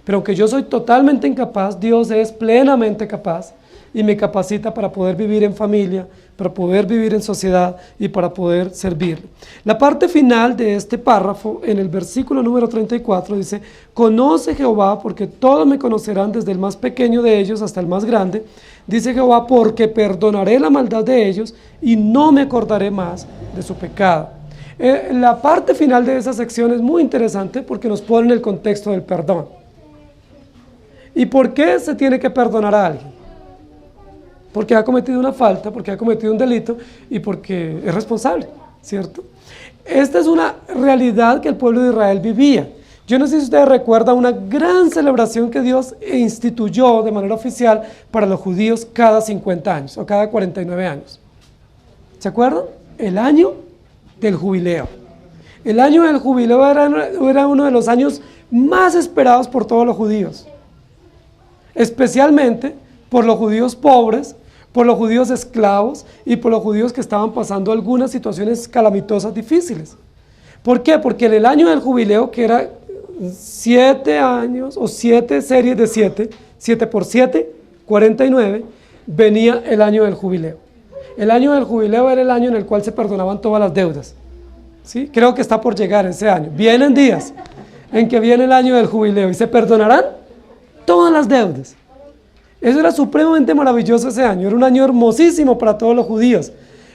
Pero aunque yo soy totalmente incapaz, Dios es plenamente capaz y me capacita para poder vivir en familia, para poder vivir en sociedad y para poder servirle. La parte final de este párrafo, en el versículo número 34, dice, conoce Jehová, porque todos me conocerán desde el más pequeño de ellos hasta el más grande. Dice Jehová, porque perdonaré la maldad de ellos y no me acordaré más de su pecado. La parte final de esa sección es muy interesante porque nos pone en el contexto del perdón. ¿Y por qué se tiene que perdonar a alguien? Porque ha cometido una falta, porque ha cometido un delito y porque es responsable, ¿cierto? Esta es una realidad que el pueblo de Israel vivía. Yo no sé si ustedes recuerdan una gran celebración que Dios instituyó de manera oficial para los judíos cada 50 años o cada 49 años. ¿Se acuerdan? El año del jubileo. El año del jubileo era uno de los años más esperados por todos los judíos. Especialmente por los judíos pobres, por los judíos esclavos y por los judíos que estaban pasando algunas situaciones calamitosas difíciles. ¿Por qué? Porque en el año del jubileo, que era 7 años o 7 series de 7 por 7, 49, venía el año del jubileo. El año del jubileo era el año en el cual se perdonaban todas las deudas. ¿Sí? Creo que está por llegar ese año. Vienen días en que viene el año del jubileo y se perdonarán todas las deudas. Eso era supremamente maravilloso ese año, era un año hermosísimo para todos los judíos,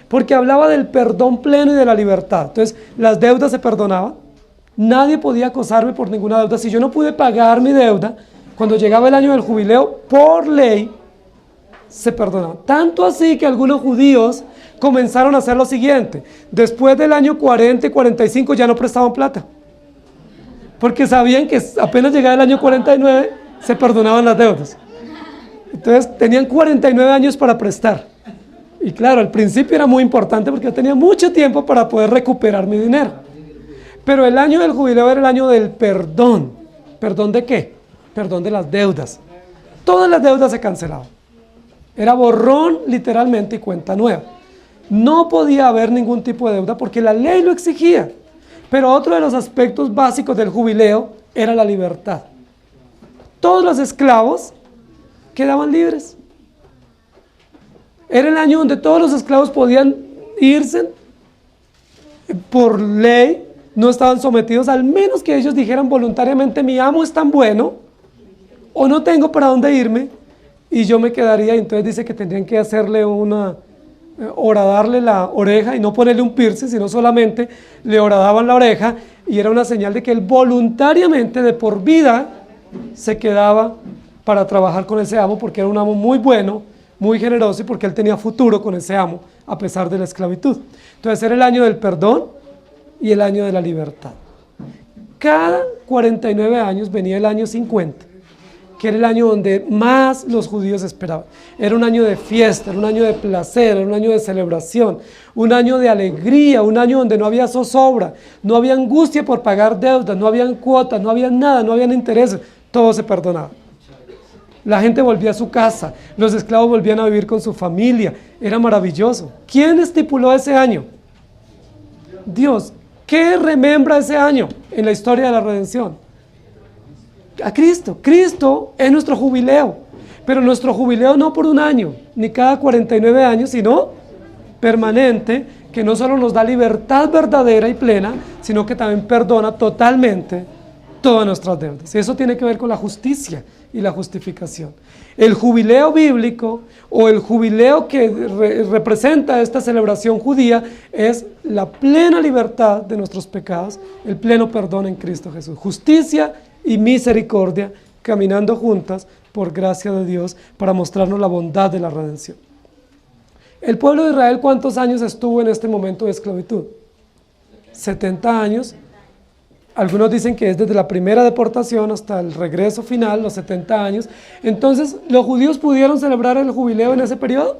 porque hablaba del perdón pleno y de la libertad. Entonces, las deudas se perdonaban, nadie podía acosarme por ninguna deuda. Si yo no pude pagar mi deuda, cuando llegaba el año del jubileo, por ley, se perdonaba. Tanto así que algunos judíos comenzaron a hacer lo siguiente: después del año 40 y 45 ya no prestaban plata, porque sabían que apenas llegaba el año 49, se perdonaban las deudas. Entonces tenían 49 años para prestar. Y claro, al principio era muy importante porque yo tenía mucho tiempo para poder recuperar mi dinero. Pero el año del jubileo era el año del perdón. ¿Perdón de qué? Perdón de las deudas. Todas las deudas se cancelaban. Era borrón literalmente y cuenta nueva. No podía haber ningún tipo de deuda porque la ley lo exigía. Pero otro de los aspectos básicos del jubileo era la libertad. Todos los esclavos quedaban libres. Era el año donde todos los esclavos podían irse por ley, no estaban sometidos, al menos que ellos dijeran voluntariamente: mi amo es tan bueno, o no tengo para dónde irme, y yo me quedaría. Y entonces dice que tendrían que hacerle horadarle la oreja y no ponerle un piercing, sino solamente le horadaban la oreja, y era una señal de que él voluntariamente, de por vida, se quedaba para trabajar con ese amo, porque era un amo muy bueno, muy generoso, y porque él tenía futuro con ese amo, a pesar de la esclavitud. Entonces era el año del perdón y el año de la libertad. Cada 49 años venía el año 50, que era el año donde más los judíos esperaban. Era un año de fiesta, era un año de placer, era un año de celebración, un año de alegría, un año donde no había zozobra, no había angustia por pagar deudas, no habían cuotas, no había nada, no habían intereses, todo se perdonaba. La gente volvía a su casa, los esclavos volvían a vivir con su familia, era maravilloso. ¿Quién estipuló ese año? Dios. ¿Qué remembra ese año en la historia de la redención? A Cristo. Cristo es nuestro jubileo, pero nuestro jubileo no por un año, ni cada 49 años, sino permanente, que no solo nos da libertad verdadera y plena, sino que también perdona totalmente todas nuestras deudas. Y eso tiene que ver con la justicia y la justificación. El jubileo bíblico, o el jubileo que representa esta celebración judía, es la plena libertad de nuestros pecados, el pleno perdón en Cristo Jesús. Justicia y misericordia caminando juntas por gracia de Dios para mostrarnos la bondad de la redención. El pueblo de Israel, ¿cuántos años estuvo en este momento de esclavitud? 70 años. Algunos dicen que es desde la primera deportación hasta el regreso final, los 70 años. Entonces, ¿los judíos pudieron celebrar el jubileo en ese periodo?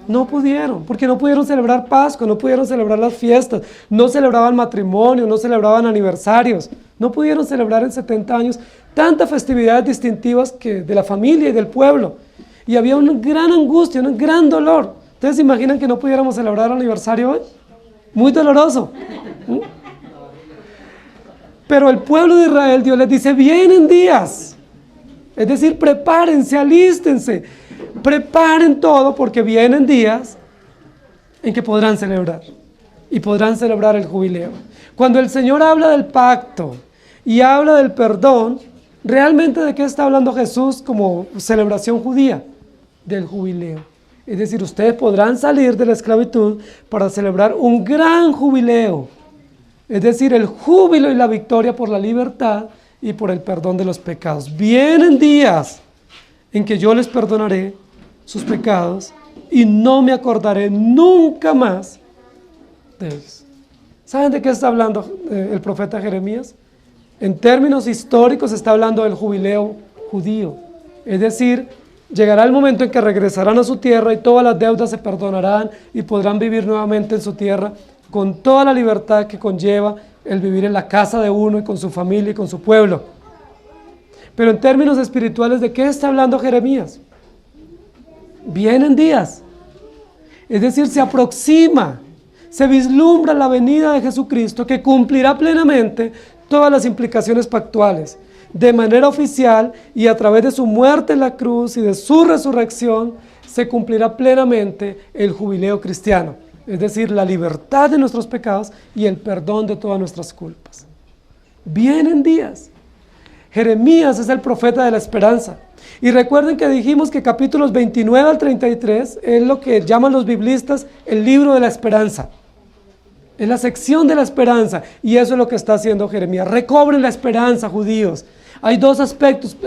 No pudieron, porque no pudieron celebrar Pascua, no pudieron celebrar las fiestas, no celebraban matrimonio, no celebraban aniversarios, no pudieron celebrar en 70 años tantas festividades distintivas que de la familia y del pueblo. Y había una gran angustia, un gran dolor. ¿Ustedes se imaginan que no pudiéramos celebrar el aniversario hoy? Muy doloroso. Pero el pueblo de Israel, Dios les dice: vienen días. Es decir, prepárense, alístense, preparen todo, porque vienen días en que podrán celebrar. Y podrán celebrar el jubileo. Cuando el Señor habla del pacto y habla del perdón, ¿realmente de qué está hablando Jesús como celebración judía? Del jubileo. Es decir, ustedes podrán salir de la esclavitud para celebrar un gran jubileo. Es decir, el júbilo y la victoria por la libertad y por el perdón de los pecados. Vienen días en que yo les perdonaré sus pecados y no me acordaré nunca más de ellos. ¿Saben de qué está hablando el profeta Jeremías? En términos históricos está hablando del jubileo judío. Es decir, llegará el momento en que regresarán a su tierra y todas las deudas se perdonarán y podrán vivir nuevamente en su tierra con toda la libertad que conlleva el vivir en la casa de uno y con su familia y con su pueblo. Pero en términos espirituales, ¿de qué está hablando Jeremías? Vienen días. Es decir, se aproxima, se vislumbra la venida de Jesucristo, que cumplirá plenamente todas las implicaciones pactuales, de manera oficial, y a través de su muerte en la cruz y de su resurrección, se cumplirá plenamente el jubileo cristiano. Es decir, la libertad de nuestros pecados y el perdón de todas nuestras culpas. Vienen días. Jeremías es el profeta de la esperanza. Y recuerden que dijimos que capítulos 29 al 33 es lo que llaman los biblistas el libro de la esperanza. Es la sección de la esperanza, y eso es lo que está haciendo Jeremías. Recobren la esperanza, judíos. Hay dos aspectos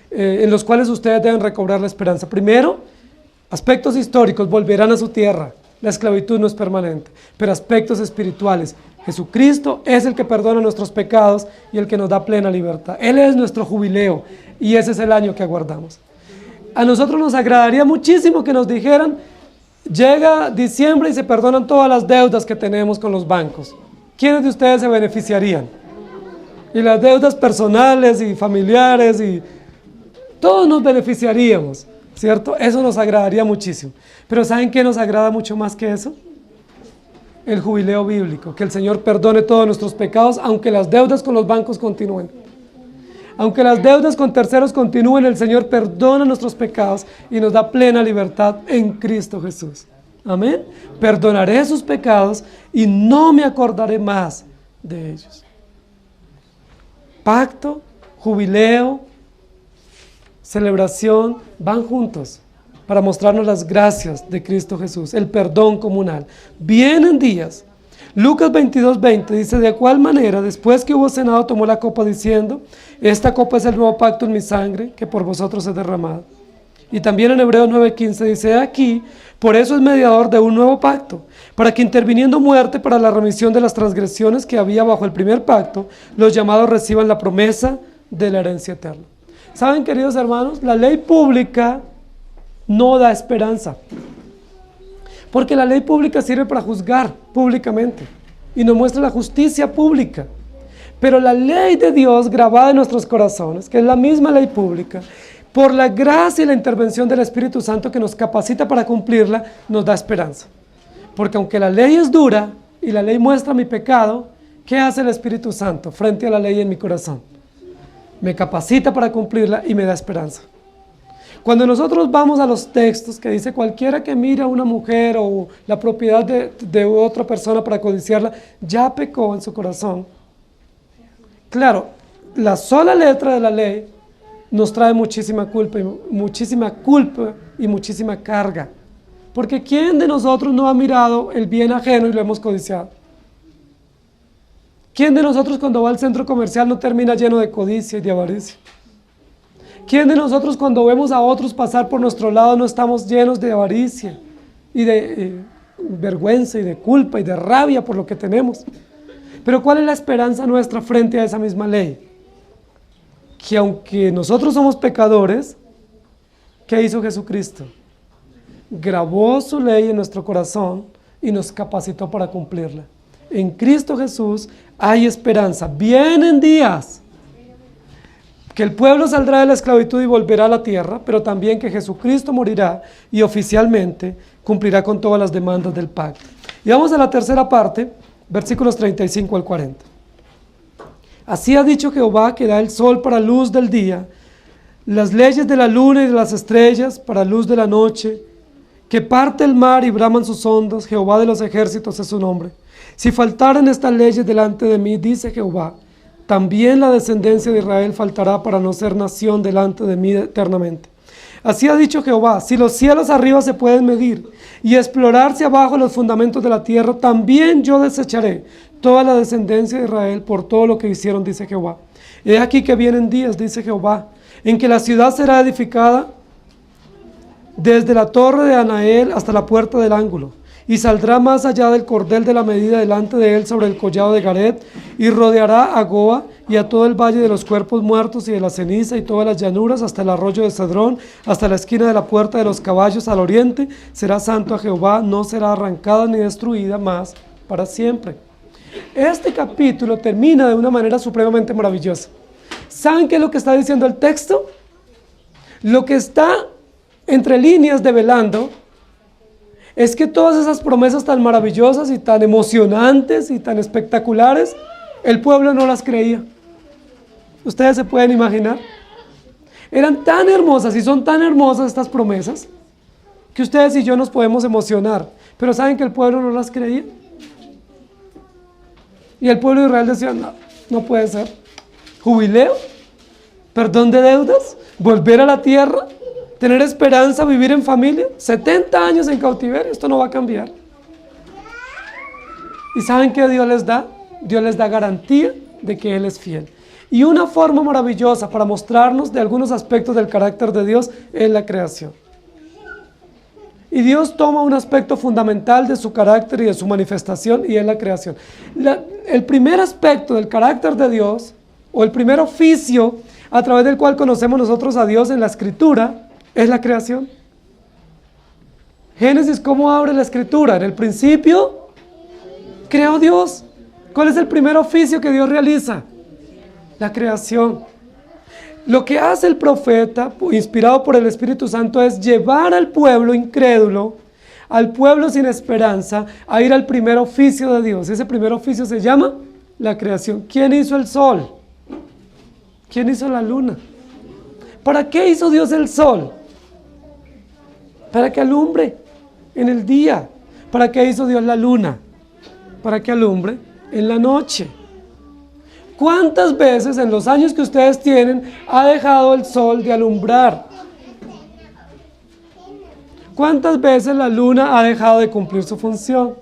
en los cuales ustedes deben recobrar la esperanza. Primero, aspectos históricos: volverán a su tierra. La esclavitud no es permanente. Pero aspectos espirituales: Jesucristo es el que perdona nuestros pecados y el que nos da plena libertad. Él es nuestro jubileo, y ese es el año que aguardamos. A nosotros nos agradaría muchísimo que nos dijeran: llega diciembre y se perdonan todas las deudas que tenemos con los bancos. ¿quiénes de ustedes se beneficiarían? Y las deudas personales y familiares y todos nos beneficiaríamos, ¿cierto? Eso nos agradaría muchísimo. Pero ¿saben qué nos agrada mucho más que eso? El jubileo bíblico, que el Señor perdone todos nuestros pecados, aunque las deudas con los bancos continúen. Aunque las deudas con terceros continúen, el Señor perdona nuestros pecados y nos da plena libertad en Cristo Jesús. Amén. Perdonaré sus pecados y no me acordaré más de ellos. Pacto, jubileo, celebración, van juntos para mostrarnos las gracias de Cristo Jesús, el perdón comunal. Vienen días. Lucas 22:20 dice, de cuál manera, después que hubo cenado, tomó la copa diciendo, esta copa es el nuevo pacto en mi sangre, que por vosotros es derramado. Y también en Hebreos 9:15 dice, aquí, por eso es mediador de un nuevo pacto, para que interviniendo muerte para la remisión de las transgresiones que había bajo el primer pacto, los llamados reciban la promesa de la herencia eterna. ¿Saben, queridos hermanos? La ley pública no da esperanza. Porque la ley pública sirve para juzgar públicamente y nos muestra la justicia pública. Pero la ley de Dios grabada en nuestros corazones, que es la misma ley pública, por la gracia y la intervención del Espíritu Santo que nos capacita para cumplirla, nos da esperanza. Porque aunque la ley es dura y la ley muestra mi pecado, ¿qué hace el Espíritu Santo frente a la ley en mi corazón? Me capacita para cumplirla y me da esperanza. Cuando nosotros vamos a los textos que dice cualquiera que mira a una mujer o la propiedad de otra persona para codiciarla, ya pecó en su corazón. Claro, la sola letra de la ley nos trae muchísima culpa y muchísima carga. Porque ¿quién de nosotros no ha mirado el bien ajeno y lo hemos codiciado? ¿Quién de nosotros cuando va al centro comercial no termina lleno de codicia y de avaricia? ¿Quién de nosotros cuando vemos a otros pasar por nuestro lado no estamos llenos de avaricia y de vergüenza y de culpa y de rabia por lo que tenemos? Pero ¿cuál es la esperanza nuestra frente a esa misma ley? Que aunque nosotros somos pecadores, ¿qué hizo Jesucristo? Grabó su ley en nuestro corazón y nos capacitó para cumplirla. En Cristo Jesús hay esperanza. Vienen días que el pueblo saldrá de la esclavitud y volverá a la tierra, pero también que Jesucristo morirá y oficialmente cumplirá con todas las demandas del pacto. Y vamos a la tercera parte, versículos 35 al 40. Así ha dicho Jehová, que da el sol para luz del día, las leyes de la luna y de las estrellas para luz de la noche, que parte el mar y braman sus ondas, Jehová de los ejércitos es su nombre. Si faltaren estas leyes delante de mí, dice Jehová, también la descendencia de Israel faltará para no ser nación delante de mí eternamente. Así ha dicho Jehová, si los cielos arriba se pueden medir y explorarse abajo los fundamentos de la tierra, también yo desecharé toda la descendencia de Israel por todo lo que hicieron, dice Jehová. He aquí que vienen días, dice Jehová, en que la ciudad será edificada desde la torre de Anael hasta la puerta del ángulo, y saldrá más allá del cordel de la medida delante de él sobre el collado de Garet, y rodeará a Goa y a todo el valle de los cuerpos muertos y de la ceniza y todas las llanuras hasta el arroyo de Cedrón, hasta la esquina de la puerta de los caballos al oriente. Será santo a Jehová, no será arrancada ni destruida más para siempre. Este capítulo termina de una manera supremamente maravillosa. ¿Saben qué es lo que está diciendo el texto? Lo que está entre líneas develando es que todas esas promesas tan maravillosas y tan emocionantes y tan espectaculares, el pueblo no las creía. ¿Ustedes se pueden imaginar? Eran tan hermosas y son tan hermosas estas promesas que ustedes y yo nos podemos emocionar, pero ¿saben que el pueblo no las creía? Y el pueblo de Israel decía, no, no puede ser. ¿Jubileo? ¿Perdón de deudas? ¿Volver a la tierra? ¿Tener esperanza, vivir en familia? 70 años en cautiverio, esto no va a cambiar. ¿Y saben qué Dios les da? Dios les da garantía de que Él es fiel. Y una forma maravillosa para mostrarnos de algunos aspectos del carácter de Dios es la creación. Y Dios toma un aspecto fundamental de su carácter y de su manifestación, y es la creación. El primer aspecto del carácter de Dios, o el primer oficio a través del cual conocemos nosotros a Dios en la Escritura, es la creación. Génesis, ¿cómo abre la Escritura? En el principio creó Dios. ¿Cuál es el primer oficio que Dios realiza? La creación. Lo que hace el profeta, inspirado por el Espíritu Santo, es llevar al pueblo incrédulo, al pueblo sin esperanza, a ir al primer oficio de Dios. Ese primer oficio se llama la creación. ¿Quién hizo el sol? ¿Quién hizo la luna? ¿Para qué hizo Dios el sol? Para que alumbre en el día. ¿Para qué hizo Dios la luna? Para que alumbre en la noche. ¿Cuántas veces en los años que ustedes tienen ha dejado el sol de alumbrar? ¿Cuántas veces la luna ha dejado de cumplir su función?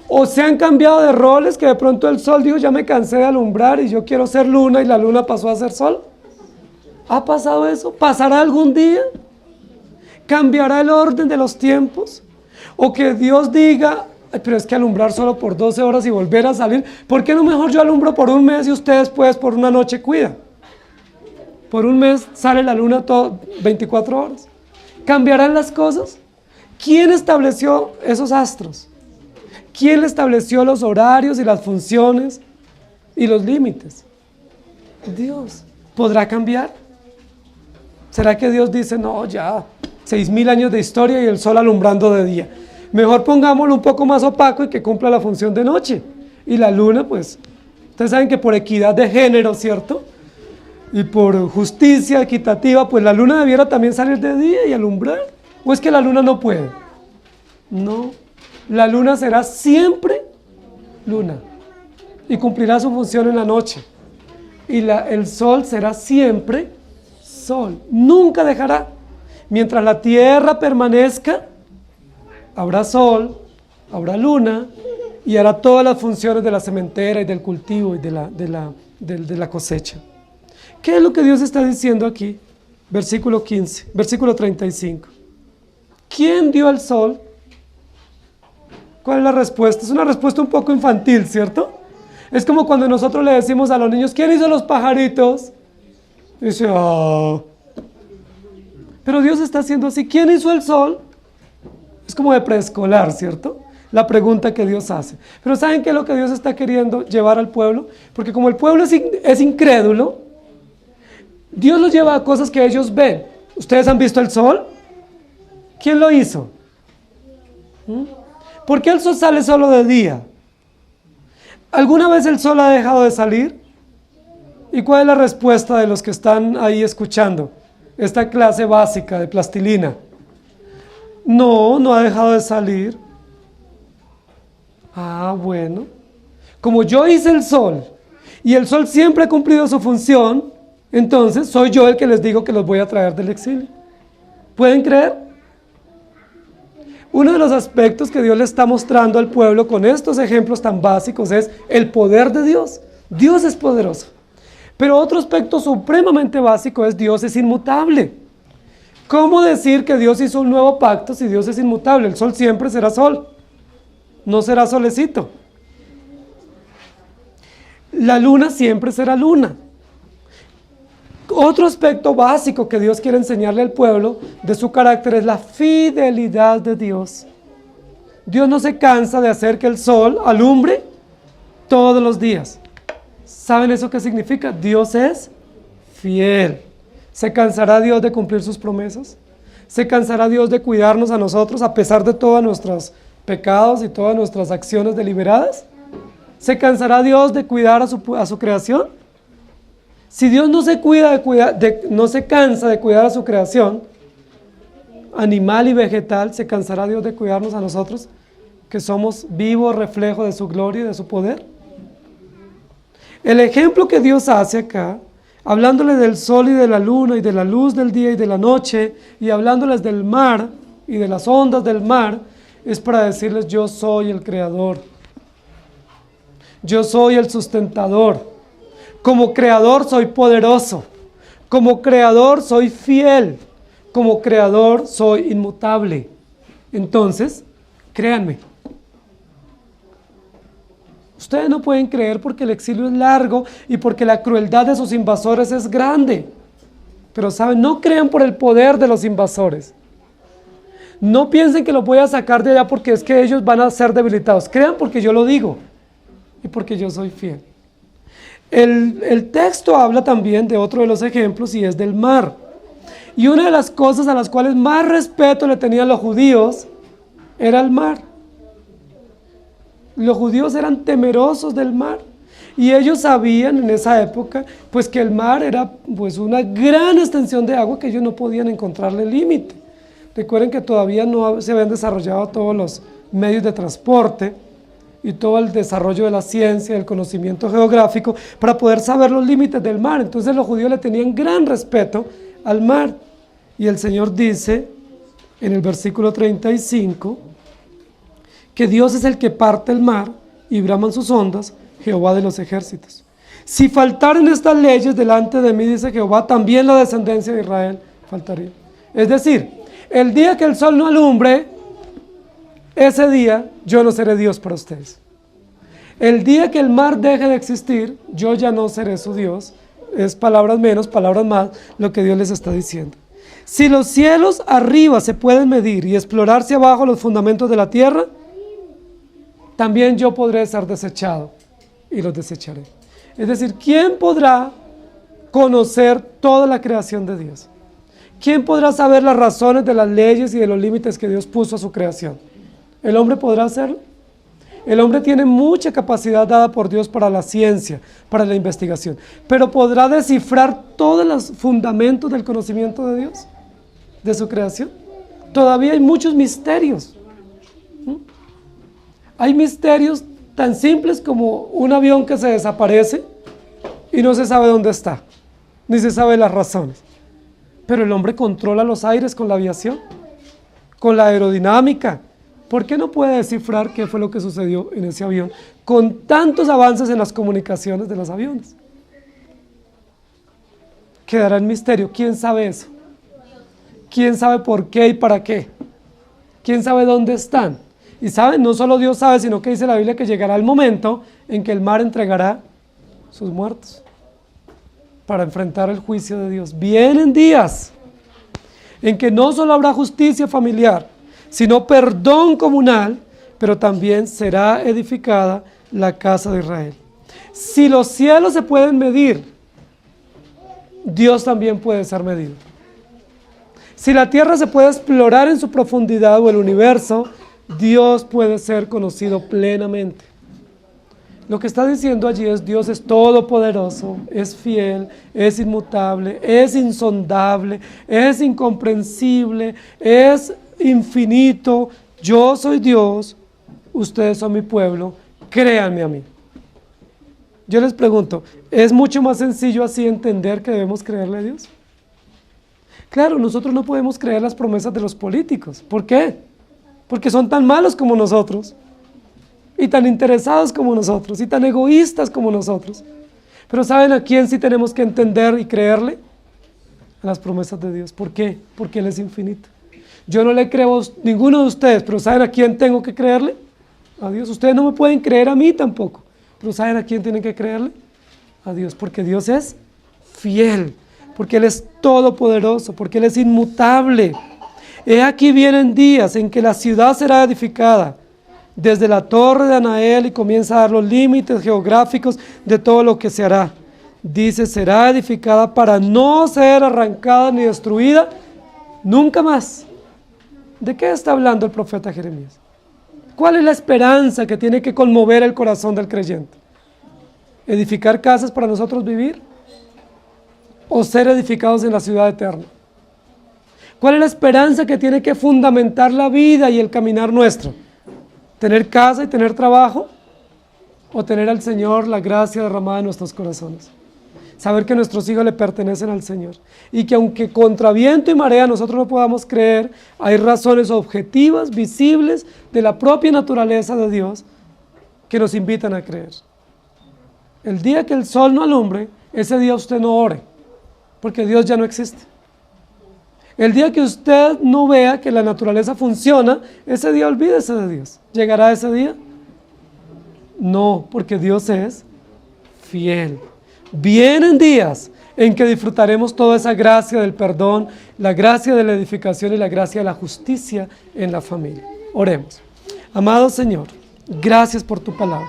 ¿O se han cambiado de roles que de pronto el sol dijo, ya me cansé de alumbrar y yo quiero ser luna y la luna pasó a ser sol? ¿Ha pasado eso? ¿Pasará algún día? ¿Cambiará el orden de los tiempos? ¿O que Dios diga, pero es que alumbrar solo por 12 horas y volver a salir? ¿Por qué no mejor yo alumbro por un mes y ustedes pues por una noche cuidan? Por un mes sale la luna 24 horas. ¿Cambiarán las cosas? ¿Quién estableció esos astros? ¿Quién estableció los horarios y las funciones y los límites? Dios. ¿Podrá cambiar? ¿Será que Dios dice, no, ya, 6.000 años de historia y el sol alumbrando de día? Mejor pongámoslo un poco más opaco y que cumpla la función de noche. Y la luna, pues, ustedes saben que por equidad de género, ¿cierto? Y por justicia equitativa, pues la luna debiera también salir de día y alumbrar. ¿O es que la luna no puede? No, la luna será siempre luna y cumplirá su función en la noche. Y el sol será siempre sol, nunca dejará. Mientras la tierra permanezca, habrá sol, habrá luna y hará todas las funciones de la sementera y del cultivo y de la cosecha. ¿Qué es lo que Dios está diciendo aquí? Versículo 15, versículo 35. ¿Quién dio el sol? ¿Cuál es la respuesta? Es una respuesta un poco infantil, ¿cierto? Es como cuando nosotros le decimos a los niños, ¿quién hizo los pajaritos? Y dice, ah. Pero Dios está haciendo así. ¿Quién hizo el sol? Es como de preescolar, ¿cierto? La pregunta que Dios hace. Pero ¿saben qué es lo que Dios está queriendo llevar al pueblo? Porque como el pueblo es incrédulo, Dios los lleva a cosas que ellos ven. ¿Ustedes han visto el sol? ¿Quién lo hizo? ¿Por qué el sol sale solo de día? ¿Alguna vez el sol ha dejado de salir? ¿Y cuál es la respuesta de los que están ahí escuchando esta clase básica de plastilina? No, no ha dejado de salir. Ah, bueno. Como yo hice el sol y el sol siempre ha cumplido su función, entonces soy yo el que les digo que los voy a traer del exilio. ¿Pueden creer? Uno de los aspectos que Dios le está mostrando al pueblo con estos ejemplos tan básicos es el poder de Dios. Dios es poderoso. Pero otro aspecto supremamente básico es Dios es inmutable. ¿Cómo decir que Dios hizo un nuevo pacto si Dios es inmutable? El sol siempre será sol, no será solecito. La luna siempre será luna. Otro aspecto básico que Dios quiere enseñarle al pueblo de su carácter es la fidelidad de Dios. Dios no se cansa de hacer que el sol alumbre todos los días. ¿Saben eso qué significa? Dios es fiel. ¿Se cansará Dios de cumplir sus promesas? ¿Se cansará Dios de cuidarnos a nosotros a pesar de todos nuestros pecados y todas nuestras acciones deliberadas? ¿Se cansará Dios de cuidar a su creación? Si Dios no se cansa de cuidar a su creación, animal y vegetal, ¿se cansará Dios de cuidarnos a nosotros, que somos vivos reflejos de su gloria y de su poder? El ejemplo que Dios hace acá, hablándole del sol y de la luna y de la luz del día y de la noche, y hablándoles del mar y de las ondas del mar, es para decirles: yo soy el creador, yo soy el sustentador. Como creador soy poderoso, como creador soy fiel, como creador soy inmutable. Entonces, créanme, ustedes no pueden creer porque el exilio es largo y porque la crueldad de sus invasores es grande. Pero saben, no crean por el poder de los invasores. No piensen que los voy a sacar de allá porque es que ellos van a ser debilitados. Crean porque yo lo digo. y porque yo soy fiel. El texto habla también de otro de los ejemplos y es del mar. Y una de las cosas a las cuales más respeto le tenían los judíos era el mar. Los judíos eran temerosos del mar y ellos sabían en esa época pues que el mar era pues una gran extensión de agua que ellos no podían encontrarle límite. Recuerden que todavía no se habían desarrollado todos los medios de transporte y todo el desarrollo de la ciencia, del conocimiento geográfico para poder saber los límites del mar. Entonces los judíos le tenían gran respeto al mar. Y el Señor dice en el versículo 35 que Dios es el que parte el mar y braman sus ondas, Jehová de los ejércitos. Si faltaren estas leyes delante de mí, dice Jehová, también la descendencia de Israel faltaría. Es decir, el día que el sol no alumbre, ese día yo no seré Dios para ustedes. El día que el mar deje de existir, yo ya no seré su Dios. Es palabras menos, palabras más, lo que Dios les está diciendo. Si los cielos arriba se pueden medir y explorarse abajo los fundamentos de la tierra, también yo podré ser desechado y los desecharé. Es decir, ¿quién podrá conocer toda la creación de Dios? ¿Quién podrá saber las razones de las leyes y de los límites que Dios puso a su creación? ¿El hombre podrá hacerlo? El hombre tiene mucha capacidad dada por Dios para la ciencia, para la investigación, pero ¿podrá descifrar todos los fundamentos del conocimiento de Dios, de su creación? Todavía hay muchos misterios. Hay misterios tan simples como un avión que se desaparece y no se sabe dónde está, ni se sabe las razones. Pero el hombre controla los aires con la aviación, con la aerodinámica. ¿Por qué no puede descifrar qué fue lo que sucedió en ese avión con tantos avances en las comunicaciones de los aviones? Quedará en misterio. ¿Quién sabe eso? ¿Quién sabe por qué y para qué? ¿Quién sabe dónde están? Y saben, no solo Dios sabe, sino que dice la Biblia que llegará el momento en que el mar entregará sus muertos para enfrentar el juicio de Dios. Vienen días en que no solo habrá justicia familiar, sino perdón comunal, pero también será edificada la casa de Israel. Si los cielos se pueden medir, Dios también puede ser medido. Si la tierra se puede explorar en su profundidad o el universo, Dios puede ser conocido plenamente. Lo que está diciendo allí es: Dios es todopoderoso, es fiel, es inmutable, es insondable, es incomprensible, es infinito. Yo soy Dios, ustedes son mi pueblo, créanme a mí. Yo les pregunto, ¿es mucho más sencillo así entender que debemos creerle a Dios? Claro, nosotros no podemos creer las promesas de los políticos. ¿Por qué? Porque son tan malos como nosotros, y tan interesados como nosotros, y tan egoístas como nosotros. Pero ¿saben a quién sí tenemos que entender y creerle? A las promesas de Dios. ¿Por qué? Porque Él es infinito. Yo no le creo a ninguno de ustedes, pero ¿saben a quién tengo que creerle? A Dios. Ustedes no me pueden creer a mí tampoco, pero ¿saben a quién tienen que creerle? A Dios, porque Dios es fiel, porque Él es todopoderoso, porque Él es inmutable. He aquí vienen días en que la ciudad será edificada desde la torre de Anael y comienza a dar los límites geográficos de todo lo que se hará. Dice, será edificada para no ser arrancada ni destruida nunca más. ¿De qué está hablando el profeta Jeremías? ¿Cuál es la esperanza que tiene que conmover el corazón del creyente? ¿Edificar casas para nosotros vivir? ¿O ser edificados en la ciudad eterna? ¿Cuál es la esperanza que tiene que fundamentar la vida y el caminar nuestro? ¿Tener casa y tener trabajo? ¿O tener al Señor la gracia derramada en nuestros corazones? Saber que nuestros hijos le pertenecen al Señor. Y que aunque contra viento y marea nosotros no podamos creer, hay razones objetivas, visibles, de la propia naturaleza de Dios, que nos invitan a creer. El día que el sol no alumbre, ese día usted no ore, porque Dios ya no existe. El día que usted no vea que la naturaleza funciona, ese día olvídese de Dios. ¿Llegará ese día? No, porque Dios es fiel. Vienen días en que disfrutaremos toda esa gracia del perdón, la gracia de la edificación y la gracia de la justicia en la familia. Oremos. Amado Señor, gracias por tu palabra.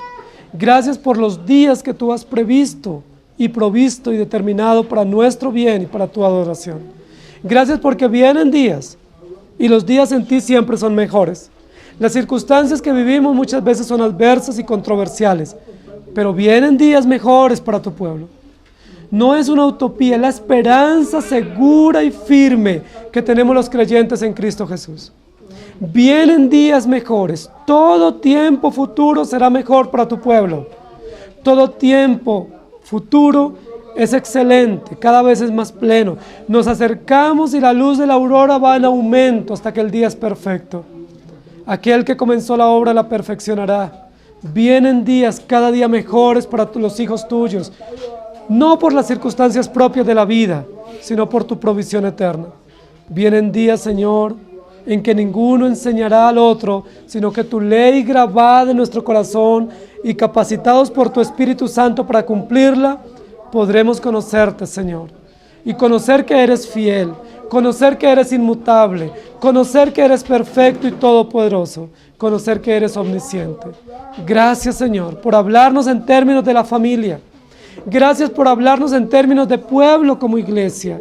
Gracias por los días que tú has previsto y provisto y determinado para nuestro bien y para tu adoración. Gracias porque vienen días y los días en ti siempre son mejores. Las circunstancias que vivimos muchas veces son adversas y controversiales, pero vienen días mejores para tu pueblo. No es una utopía, es la esperanza segura y firme que tenemos los creyentes en Cristo Jesús. Vienen días mejores, todo tiempo futuro será mejor para tu pueblo. Todo tiempo futuro es excelente, cada vez es más pleno. Nos acercamos y la luz de la aurora va en aumento hasta que el día es perfecto. Aquel que comenzó la obra la perfeccionará. Vienen días cada día mejores para los hijos tuyos, no por las circunstancias propias de la vida, sino por tu provisión eterna. Vienen días, Señor, en que ninguno enseñará al otro, sino que tu ley grabada en nuestro corazón y capacitados por tu Espíritu Santo para cumplirla, podremos conocerte, Señor, y conocer que eres fiel, conocer que eres inmutable, conocer que eres perfecto y todopoderoso, conocer que eres omnisciente. Gracias, Señor, por hablarnos en términos de la familia. Gracias por hablarnos en términos de pueblo como iglesia.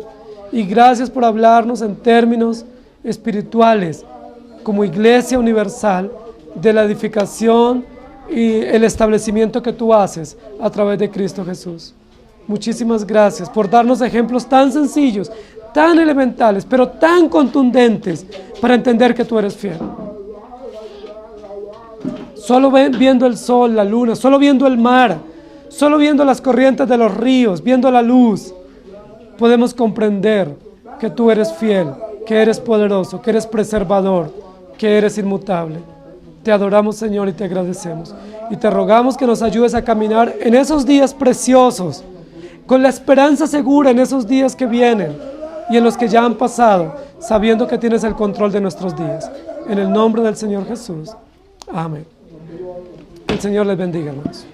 Y gracias por hablarnos en términos espirituales como iglesia universal de la edificación y el establecimiento que tú haces a través de Cristo Jesús. Muchísimas gracias por darnos ejemplos tan sencillos, tan elementales, pero tan contundentes para entender que tú eres fiel. Solo viendo el sol, la luna, solo viendo el mar, solo viendo las corrientes de los ríos, viendo la luz, podemos comprender que tú eres fiel, que eres poderoso, que eres preservador, que eres inmutable. Te adoramos, Señor, y te agradecemos. Y te rogamos que nos ayudes a caminar en esos días preciosos, con la esperanza segura en esos días que vienen y en los que ya han pasado, sabiendo que tienes el control de nuestros días. En el nombre del Señor Jesús. Amén. El Señor les bendiga, hermanos.